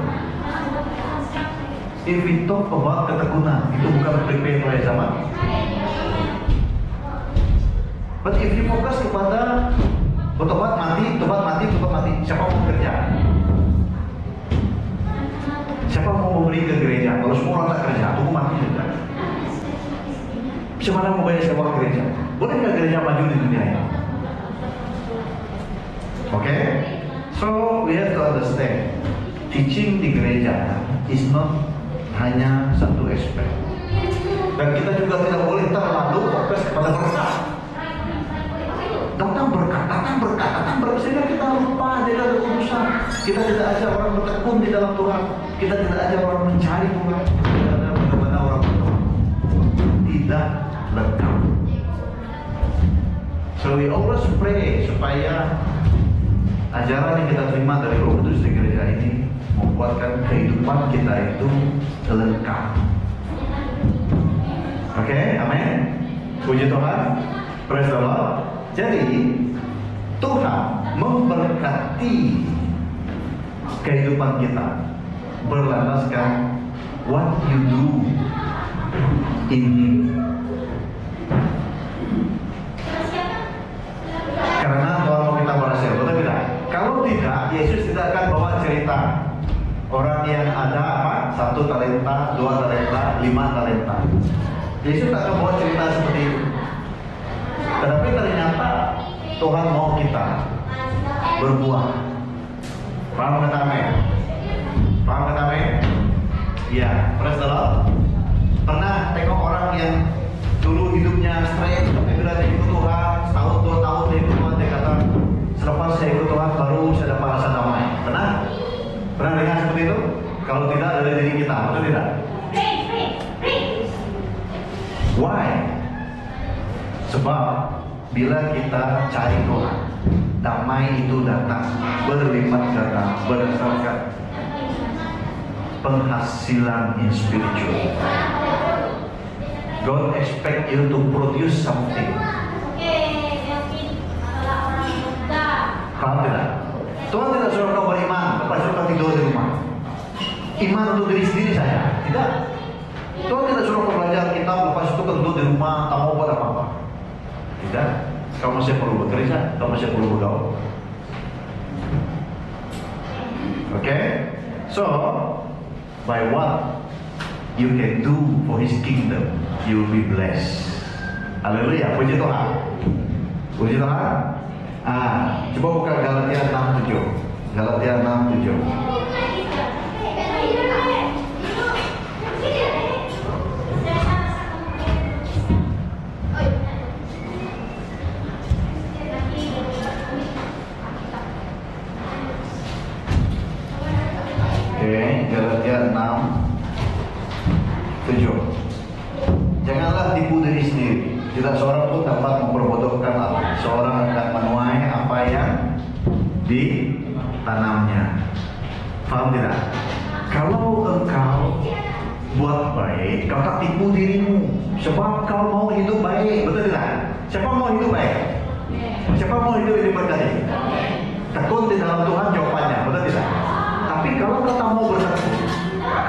If we talk about ketekunan, itu bukan prepare akhir zaman. But if you fokus kepada bertobat mati, tobat mati, tobat mati, siapa mau kerja? Siapa mau memberi ke gereja? Kalau semua orang tak kerja, tunggu mati juga. Siapa mau bayar sewa gereja? Boleh nggak gereja maju di dunia ini? Okay? So we have to understand, teaching di gereja is not hanya satu aspek. Dan kita juga tidak boleh terlalu fokus kepada berkat. Datang berkat, sehingga kita lupa jaga kekudusan. Kita tidak ajar orang bertekun di dalam Tuhan. Kita tidak ajar orang mencari Tuhan. Tidak ada bagaimana orang berdoa. Tidak lengkap. So we always pray supaya ajaran yang kita terima dari Roh Kudus di gereja ini membuatkan kehidupan kita itu lengkap. Oke, amin. Puji Tuhan. Praise the Lord. Jadi Tuhan memberkati kehidupan kita berlandaskan what you do in Him. Karena Tuhan mau kita berhasil, betul tidak? Kalau tidak, Yesus tidak akan bawa cerita orang yang ada apa? 1 talenta, 2 talenta, 5 talenta. Yesus tak membawa cerita seperti itu. Tetapi ternyata Tuhan mau kita berbuah. Paham kata amin? Paham kata amin? Ya, praise the Lord. Pernah tengok orang yang dulu hidupnya stres, tapi bila dia ikut Tuhan, setahun 2 tahun dia ikut Tuhan, dia kata, selepas saya ikut Tuhan baru saya dapat rasa damai. Pernah? Pernah dengar seperti itu? Kalau tidak, dari diri kita, betul tidak? Why? Sebab bila kita cari Tuhan, damai itu datang berlipat ganda berdasarkan penghasilan yang spiritual. God expect you to produce something. Paham tidak? Tuhan tidak suruh kau beriman, lepas itu kau tidur di rumah. Iman untuk diri sendiri saya, tidak. Tuhan tidak suruh kau belajar kitab, lepas itu kau duduk di rumah, tak mau buat apa-apa. Tidak. Kau masih perlu bekerja, kau masih perlu bergaul. Okay? So, by what you can do for His kingdom, you will be blessed. Haleluya, puji Tuhan. Puji Tuhan. Coba buka Galatia 6:7. Galatia 6:7. Galatia 6:7. Janganlah tipu diri sendiri. Tidak seorang pun dapat memperbodohkan Allah. Seorang akan menuai apa yang ditanamnya. Paham tidak? Kalau engkau buat baik, kau tak tipu dirimu. Sebab kau mau hidup baik, betul tidak? Siapa mau hidup baik? Siapa mau hidup ini berkati? Tekun di dalam Tuhan jawabannya, betul tidak? Tapi kalau kau tak mau bertekun,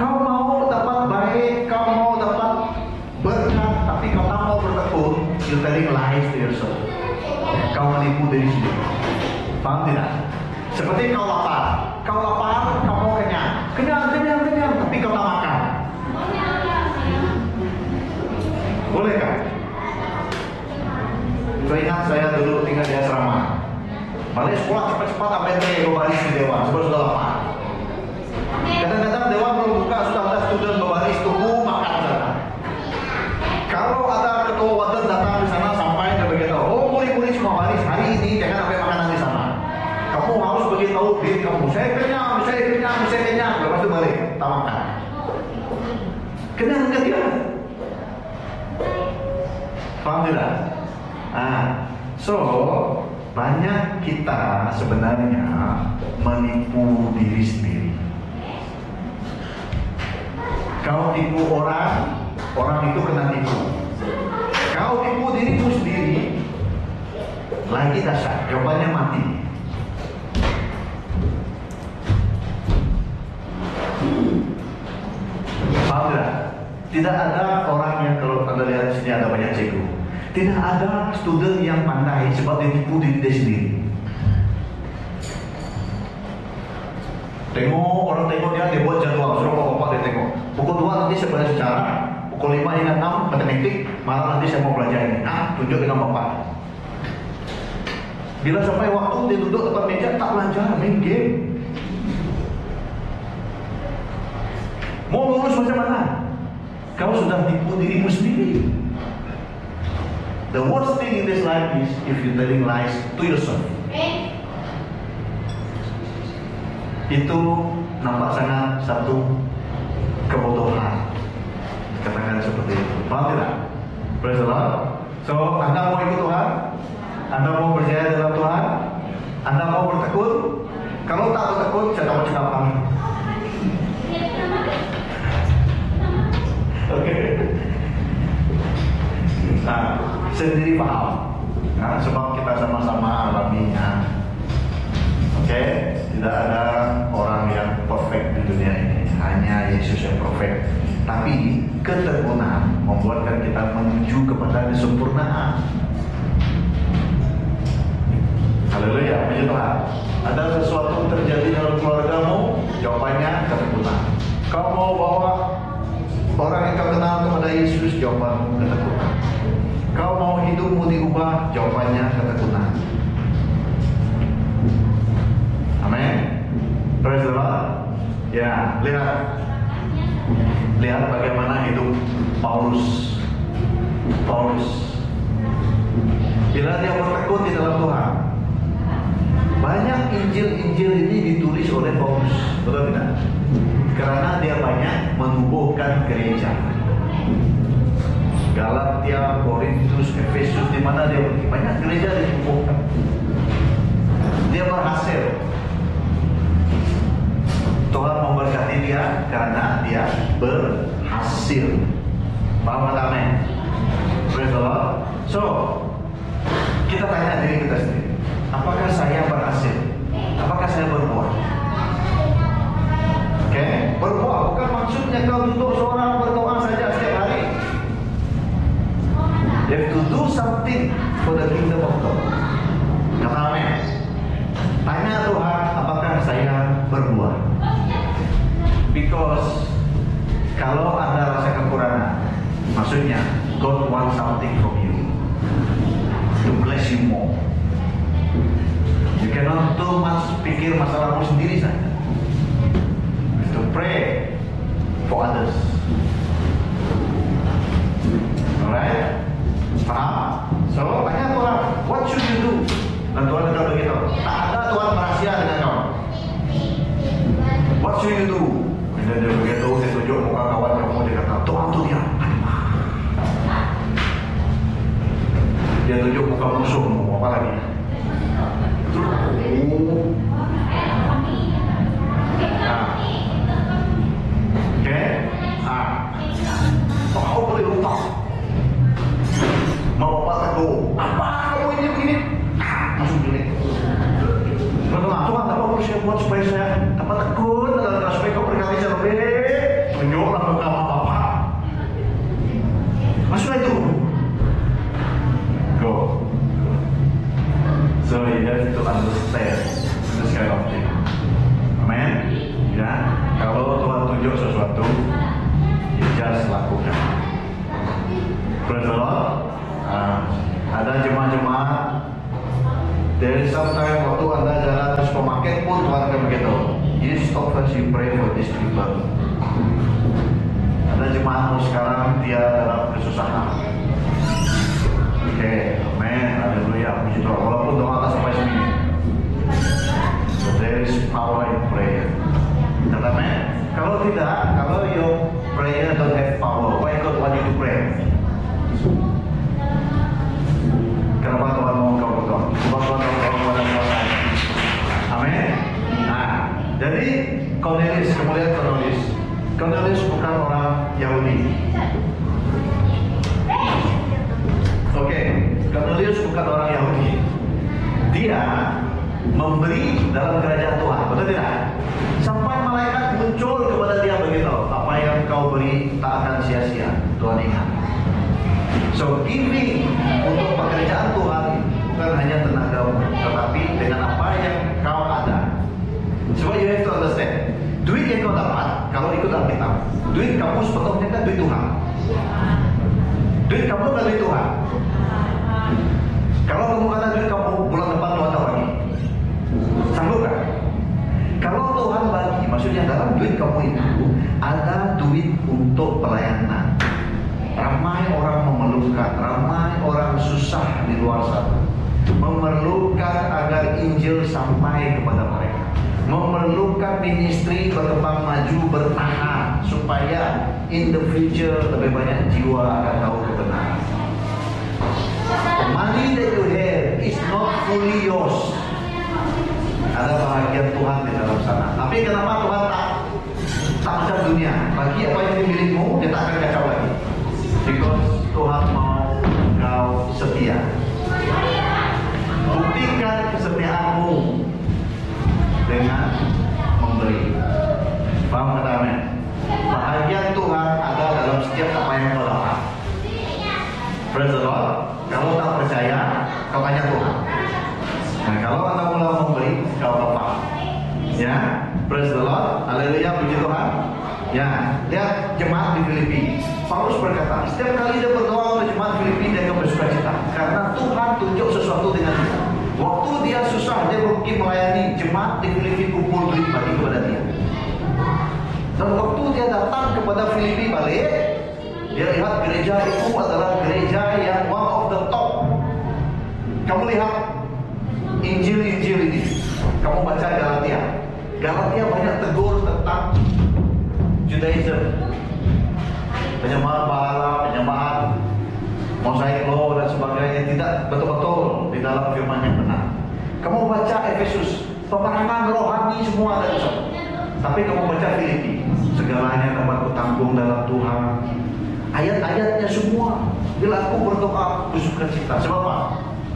kau mau dapat baik, kau mau dapat berkat, tapi kau tak mau bertekun, you're telling lies to yourself. Kau menipu diri sendiri. Paham tidak? Seperti kau lapar, kau mau kenyang, tapi kau tak makan. Boleh kan? Kau ingat saya dulu tinggal di asrama. Balik sekolah cepat-cepat sampai gue baris di Dewan, sebab sudah lapar. Kadang-kadang Dewan belum buka, sudah ada student berbaris tunggu makan sana. Kalau ada ketua wadah datang di sana sampai dia beritahu, oh murid-murid semua baris hari ini jangan sampai makanan di sana. Kamu harus beritahu diri kamu, saya kenyang, lepas itu balik, tak makan. Kenyang kan dia? Paham tidak? So banyak kita sebenarnya menipu diri sendiri. Kau tipu orang, orang itu kena tipu. Kau tipu dirimu sendiri, lagi dahsyat, jawabannya mati. Paham tidak? Tidak ada orang yang, kalau Anda lihat di sini ada banyak cikgu, tidak ada student yang pandai sebab dia tipu diri dia sendiri. Orang tengok dia buat jadwal, suruh bapak dia tengok. Pukul 2 nanti saya belajar sejarah, pukul 5 hingga 6 matematik, malam nanti saya mau belajar ini. Tunjuk dengan bapak. Bila sampai waktu dia duduk depan meja tak belajar, main game. Mau lulus macam mana? Kau sudah tipu dirimu sendiri. The worst thing in this life is if you telling lies to yourself. Itu nampak sangat satu kebodohan. Katakan seperti itu. Paham tidak? Praise the Lord. So, Anda mau ikut Tuhan? Anda mau percaya dalam Tuhan? Anda mau bertekun? Kalau tak bertekun, saya tak mau cakap kami. Oke. Sendiri paham. Sebab kita sama-sama alaminya. Oke, tidak ada orang yang perfect di dunia ini, hanya Yesus yang perfect. Tapi ketekunan membuatkan kita menuju kepada kesempurnaan. Haleluya, puji Tuhan. Ada sesuatu terjadi dalam keluargamu, jawabannya ketekunan. Kau mau bawa orang yang kau kenal kepada Yesus, jawabanmu ketakutan. Kau mau hidupmu diubah, jawabannya ketakutan. Amin. Praise the Lord. Ya, lihat bagaimana hidup Paulus. Bila dia bertekun di dalam Tuhan, banyak Injil-Injil ini ditulis oleh Paulus, betul tidak? Karena dia banyak menumbuhkan gereja. Galatia, Korintus, Efesus, di mana dia pergi, banyak gereja ditumbuhkan. Dia berhasil. Tuhan memberkati dia karena dia berhasil. Paham tak, amin? Praise the Lord. So, kita tanya diri kita sendiri, apakah saya berhasil? Apakah saya berbuah? Oke, berbuah bukan maksudnya kau duduk seorang berdoa saja setiap hari. You have to do something for the kingdom of God. Kata amin. Tanya Tuhan, apakah saya berbuah? Because kalau Anda rasa kekurangan, maksudnya God wants something from you to bless you more. You cannot too much pikir masalahmu sendiri saja. You have to pray for others. Alright? Paham? So, tanya Tuhan, what should you do? Dan Tuhan kata begitu, tak ada Tuhan rahasia dengan kau. What should you do? Bila dia begitu, dia tunjuk muka kawan kamu, dia kata, Tuhan tu dia. Dia tunjuk muka musuhmu, apa lagi? Oke? Kau boleh lupa. Mau apa teguh? Apa kamu ini begini? Langsung gini. Tuhan, apa harus saya buat supaya saya dapat tekun dan supaya kau berkati saya lebih? Tunjuklah muka Bapak. Maksudnya itu. Go. So you have to understand this kind of thing. Amen. Ya, kalau Tuhan tunjuk sesuatu, you just lakukan. Praise the Lord. Ada jemaat-jemaat. There is sometimes waktu Anda jalan ke supermarket pun Tuhan akan begitu. You stop first, you pray for these people. Ada jemaatmu sekarang dia dalam kesusahan. Oke, amin, haleluya, puji Tuhan. Walaupun doa tak sampai sini, but there is power in prayer. Amin. Kalau tidak, kalau your prayer don't have power, why God want you to pray? Kenapa Tuhan mau kau berdoa? Sebab Tuhan mau kau kepada kuasa. Amin. Nah, jadi Cornelius, kemudian Cornelius bukan orang Yahudi. Oke, Cornelius bukan orang Yahudi. Dia memberi dalam kerajaan Tuhan, betul tidak? Sampai malaikat muncul kepada dia begitu, apa yang kau beri tak akan sia-sia. Tuhan ingat. So giving untuk pekerjaan Tuhan bukan hanya tenagamu, tetapi dengan apa yang kau ada. So you have to understand, duit yang kau dapat kalau ikut Alkitab, duit kamu sepenuhnya kan duit Tuhan. Duit kamu kan duit Tuhan. Kalau kamu kata duit kamu bulan depan Tuhan tak bagi, sanggup kan? Kalau Tuhan bagi, maksudnya dalam duit kamu itu ada duit untuk pelayanan. Ramai orang memerlukan, ramai orang susah di luar sana, memerlukan agar Injil sampai kepada mereka, memerlukan ministry berkembang maju, bertahan supaya in the future lebih banyak jiwa akan tahu kebenaran. The money that you have is not fully yours. Ada bahagian Tuhan di dalam sana. Tapi kenapa Tuhan tak macam dunia? Bagi apa yang dimilikimu, dia tak akan kacau lagi. Because Tuhan mau kau setia. Buktikan kesetiaanmu dengan memberi. Paham kata amin? Bahagian Tuhan ada dalam setiap apa yang kau dapat. Praise the Lord. Kalau tak percaya, kau tanya Tuhan. Nah, kalau Anda mulai memberi, kau dapat. Ya, praise the Lord. Haleluya, puji Tuhan. Ya, lihat jemaat di Filipi. Paulus berkata, setiap kali dia berdoa untuk jemaat Filipi, dia akan bersukacita karena Tuhan tunjuk sesuatu dengan dia. Waktu dia susah, dia pergi melayani jemaat di Filipi, kumpul duit bagi kepada dia. Dan waktu dia datang kepada Filipi balik, dia lihat gereja itu adalah gereja yang one of the top. Kamu lihat Injil-Injil ini, kamu baca Galatia. Galatia banyak tegur tentang Judaism, penyembahan berhala, penyembahan mosaik law dan sebagainya, tidak betul-betul di dalam firman yang benar. Kamu baca Efesus, peperangan rohani semua ada di sana. Tapi kamu baca Filipi, segalanya dapat kutanggung dalam Tuhan. Ayat-ayatnya semua, bila aku berdoa bersukacita. Sebab apa?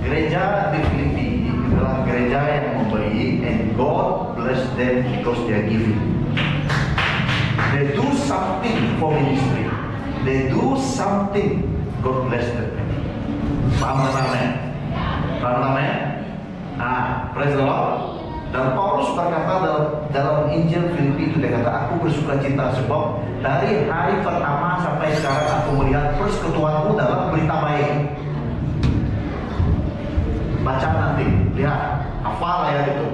Gereja di Filipi adalah gereja yang memberi, and God bless them because they are giving. They do something for ministry. They do something. God bless them. Paham namanya? Paham namanya? Praise the Lord. Dan Paulus berkata dalam Injil Filipi itu, dia kata, aku bersukacita sebab dari hari pertama sampai sekarang aku melihat persekutuanmu dalam berita baik. Baca nanti, lihat, hafal ayat itu.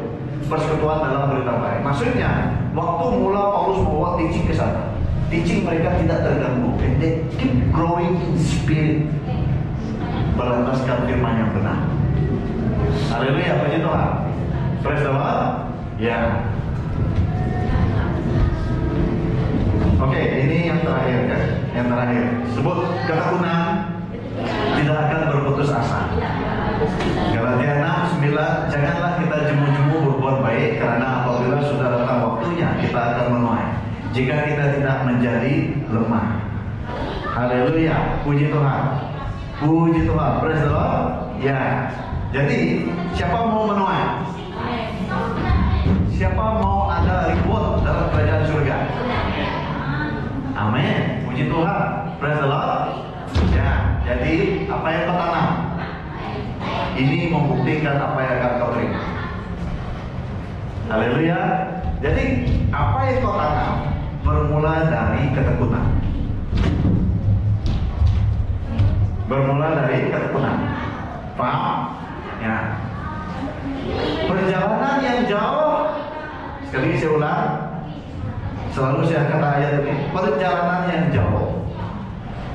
Persekutuan dalam berita baik. Maksudnya, waktu mula Paulus membawa teaching ke sana, teaching mereka tidak terganggu, and they keep growing in spirit, berlandaskan firman yang benar. Haleluya, puji Tuhan. Praise the Lord. Ya. Oke, ini yang terakhir kan? Yang terakhir. Sebut ketekunan tidak akan berputus asa. Galatia 6:9, janganlah kita jemu-jemu berbuat baik, karena apabila sudah datang waktunya kita akan menuai, jika kita tidak menjadi lemah. Haleluya, puji Tuhan. Puji Tuhan, praise the Lord. Ya. Jadi, siapa mau menuai? Siapa mau ada reward dalam kerajaan surga? Amin. Puji Tuhan. Praise the Lord. Ya, jadi apa yang kau tanam, ini membuktikan apa yang akan kau terima. Haleluya. Jadi apa yang kau tanam bermula dari ketekunan. Bermula dari ketekunan. Paham? Ya. Perjalanan yang jauh, sekali lagi saya ulang, selalu saya kata ayat ini, perjalanan yang jauh.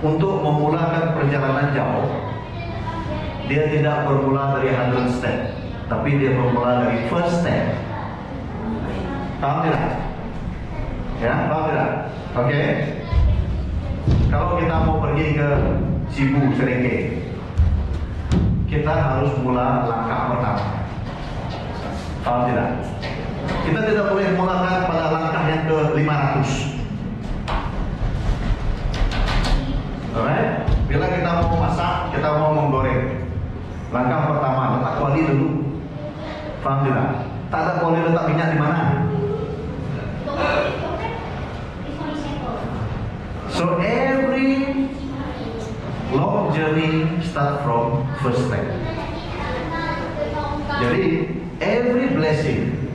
Untuk memulakan perjalanan jauh, dia tidak bermula dari 100 step, tapi dia bermula dari first step. Paham tidak? Ya, paham tidak? Oke. Kalau kita mau pergi ke Sibu, Serengge, kita harus mula langkah pertama. Paham tidak? Kita tidak boleh mulakan pada langkah yang ke 500. Alright? Bila kita mau masak, kita mau menggoreng, langkah pertama letak kuali dulu. Paham tidak? Tak ada kuali, letak minyak di mana? So every long journey start from first step. Jadi every blessing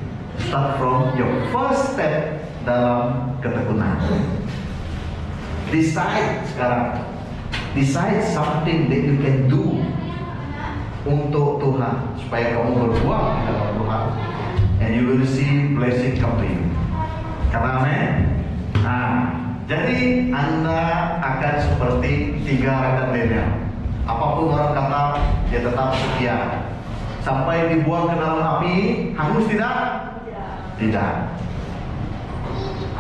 start from your first step dalam ketekunan. Decide sekarang. Decide something that you can do untuk Tuhan, supaya kamu berbuat di dalam Tuhan, and you will see blessing come to you. Kata amin. Jadi Anda akan seperti 3 rekan Daniel. Apapun orang kata, dia tetap setia. Sampai dibuang ke dalam api, hangus tidak? Tidak.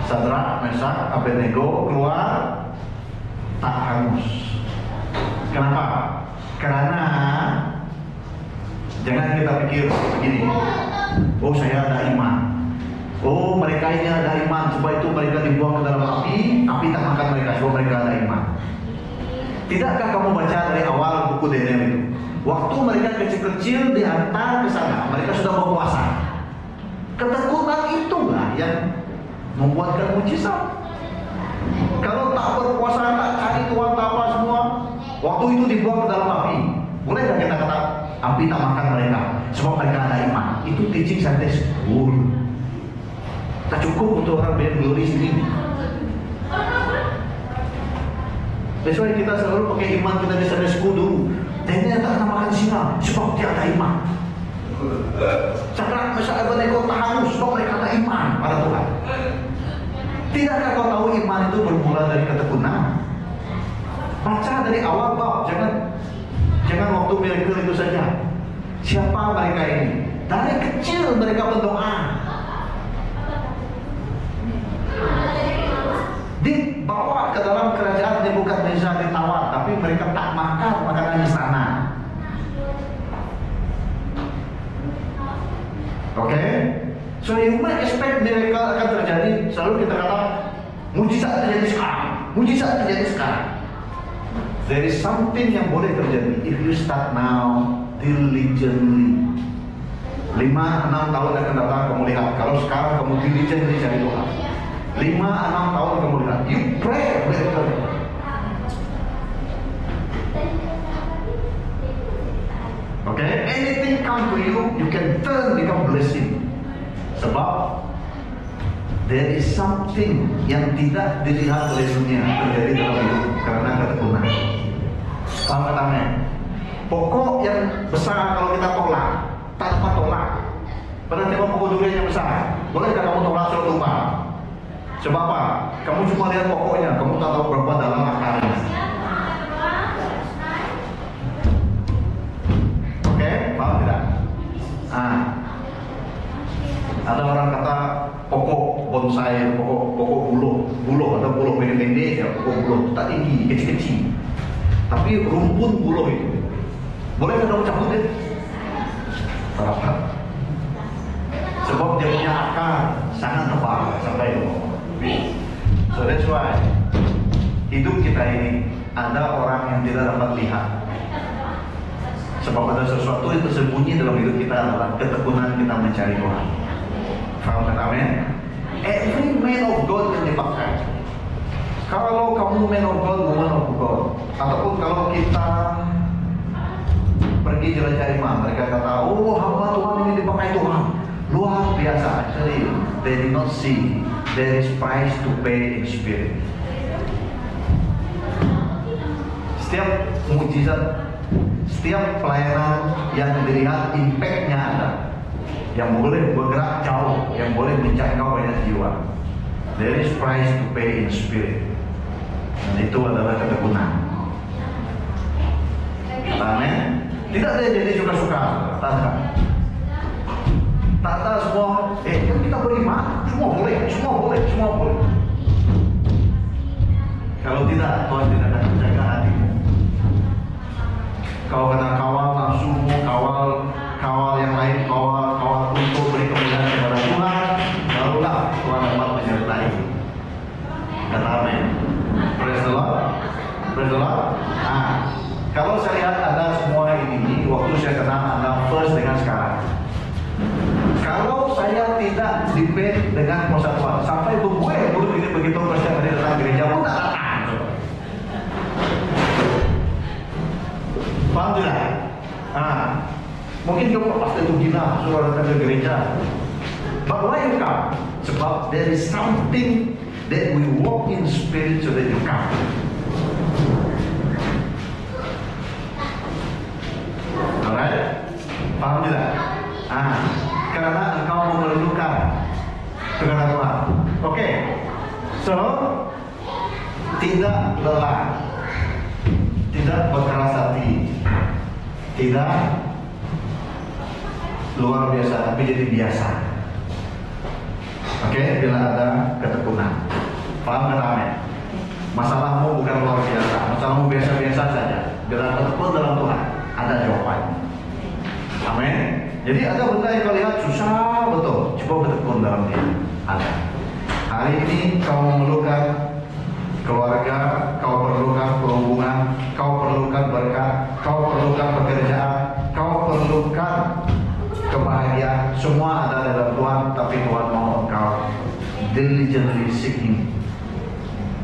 Sadrak, Mesak, Abednego keluar, tak hangus. Kenapa? Karena jangan kita pikir begini, oh saya ada iman, oh mereka ini ada iman, sebab itu mereka dibuang ke dalam api tak makan mereka, sebab mereka ada iman. Tidakkah kamu baca dari awal buku Daniel itu? Waktu mereka kecil-kecil dihantar ke sana, mereka sudah berpuasa. Ketekunan itulah yang membuatkan mujizat. Kalau tak berpuasa, tak cari Tuhan, tak apa semua, waktu itu dibuang ke dalam api. Bolehkah kita kata api tak makan mereka, sebab mereka ada iman? Itu teaching Sunday school. Tak cukup untuk orang beri glory sendiri. That's why kita selalu pakai iman kita di Sunday school dulu. Dan tak namakan singa sebab dia ada iman. Cakap masa mereka tahu sebab mereka ada iman pada Tuhan. Tidakkah kau tahu iman itu bermula dari ketekunan? Baca dari awal bab, jangan waktu miracle itu saja. Siapa mereka ini? Dari kecil mereka berdoa. Dibawa ke dalam kerajaan Nebukadnezar ditawar, tapi mereka tak makan makanan istana. Oke? So you might expect miracle akan terjadi. Selalu kita kata mujizat terjadi sekarang, mujizat terjadi sekarang. There is something yang boleh terjadi if you start now diligently. 5-6 tahun akan datang kamu lihat. Kalau sekarang kamu diligently cari Tuhan, 5-6 tahun kamu lihat. You pray, miracle. Okay, anything come to you, you can turn become blessing. Sebab there is something yang tidak dilihat oleh dunia terjadi dalam hidup karena ketekunan. Paham katanya? Pokok yang besar kalau kita tolak, tak dapat tolak. Pernah tengok pokok durian yang besar? Bolehkah kamu tolak suruh tumbang? Sebab apa? Kamu cuma lihat pokoknya, kamu tak tahu berapa dalam akarnya. Oke, paham tidak? Ada orang kata pokok bonsai, pokok buluh atau buluh pendek-pendek ya, pokok buluh tak tinggi, kecil-kecil. Tapi rumpun buluh itu, boleh kamu cabut dia? Tak dapat. Sebab dia punya akar sangat tebal sampai itu. So that's why hidup kita ini ada orang yang tidak dapat lihat. Sebab ada sesuatu yang tersembunyi dalam hidup kita adalah ketekunan kita mencari Tuhan. Faham kan? Amin. Every man of God yang dipakai. Kalau kamu man of God, woman of God, ataupun kalau kita pergi jelajah iman, mereka kata, oh hamba Tuhan ini dipakai Tuhan, luar biasa. Actually, they did not see there is price to pay in spirit. Setiap mujizat, setiap pelayanan yang dilihat impactnya ada, yang boleh bergerak jauh, yang boleh menjangkau banyak jiwa. There is price to pay in spirit. Dan itu adalah ketekunan. Amin. Tidak ada jadi suka-suka. Tak ada semua. Kita beriman, semua boleh. Kalau tidak, Tuhan tidak akan menjaga hatimu. Kau kena kawal nafsumu, kawal yang lain, kawal untuk beri kemuliaan kepada Tuhan, barulah Tuhan dapat menyertai. Kata amin. Praise the Lord. Praise the Lord. Kalau saya lihat ada semua ini, waktu saya kenal Anda first dengan sekarang. Kalau saya tidak depend dengan kuasa Tuhan, sampai gue dulu ini begitu percaya dari datang gereja pun tak datang. Paham tidak? Mungkin kamu pasti itu gila suruh datang ke gereja. But why you come? Sebab there is something that we walk in spirit so that you come. Alright? Paham tidak? Karena engkau memerlukan kepada Tuhan. Oke. So, tidak lelah, tidak berkeras hati, tidak luar biasa, tapi jadi biasa. Oke, bila ada ketekunan. Paham kan? Amin. Masalahmu bukan luar biasa, masalahmu biasa-biasa saja. Bila ketekun dalam Tuhan, ada jawabannya. Amin. Jadi ada benda yang kau lihat susah betul, coba bertekun dalam dia. Ada. Hari ini kau memerlukan keluarga, kau perlukan perhubungan, kau perlukan berkat, kau perlukan pekerjaan, kau perlukan kebahagiaan. Semua ada dalam Tuhan, tapi Tuhan mau engkau diligently seeking,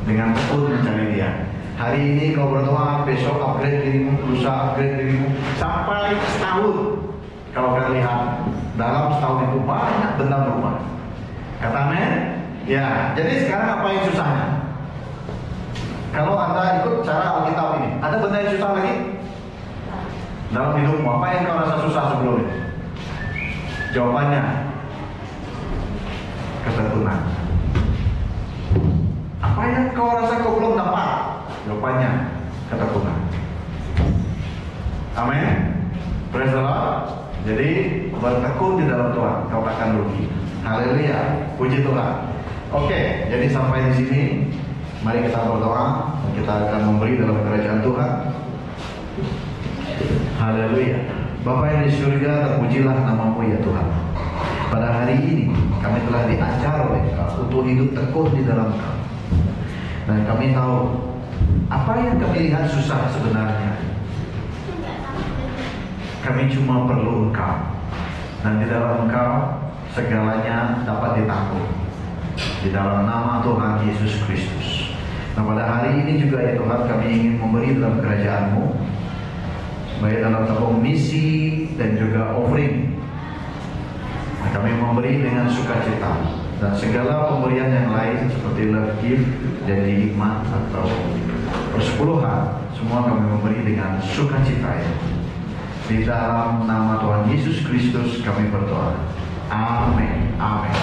dengan tekun mencari Dia. Hari ini kau berdoa, besok upgrade dirimu, lusa upgrade dirimu, sampai setahun. Kau akan lihat dalam setahun itu banyak benda berubah. Kata amin? Ya. Jadi sekarang apa yang susahnya? Kalau Anda ikut cara Alkitab ini, ada benda yang susah lagi? Dalam hidupmu, apa yang kau rasa susah sebelumnya? Jawabannya, ketekunan. Apa yang kau rasa kau belum dapat? Jawabannya, ketekunan. Amin. Praise the Lord. Jadi bertekun di dalam Tuhan, kau takkan rugi. Haleluya, puji Tuhan. Oke, jadi sampai di sini, mari kita berdoa dan kita akan memberi dalam kerajaan Tuhan. Haleluya. Bapa yang di surga, terpujilah namamu ya Tuhan. Pada hari ini kami telah diajar oleh Engkau untuk hidup tekun di dalam Engkau. Dan kami tahu apa yang kami lihat susah sebenarnya. Kami cuma perlu Engkau, dan di dalam Engkau segalanya dapat ditanggung. Di dalam nama Tuhan Yesus Kristus. Nah, pada hari ini juga ya Tuhan, kami ingin memberi dalam kerajaan-Mu, baik dalam tabung misi dan juga offering. Nah, kami memberi dengan sukacita, dan segala pemberian yang lain seperti love gift, janji hikmat atau persepuluhan, semua kami memberi dengan sukacita ya. Di dalam nama Tuhan Yesus Kristus kami berdoa. Amin. Amin.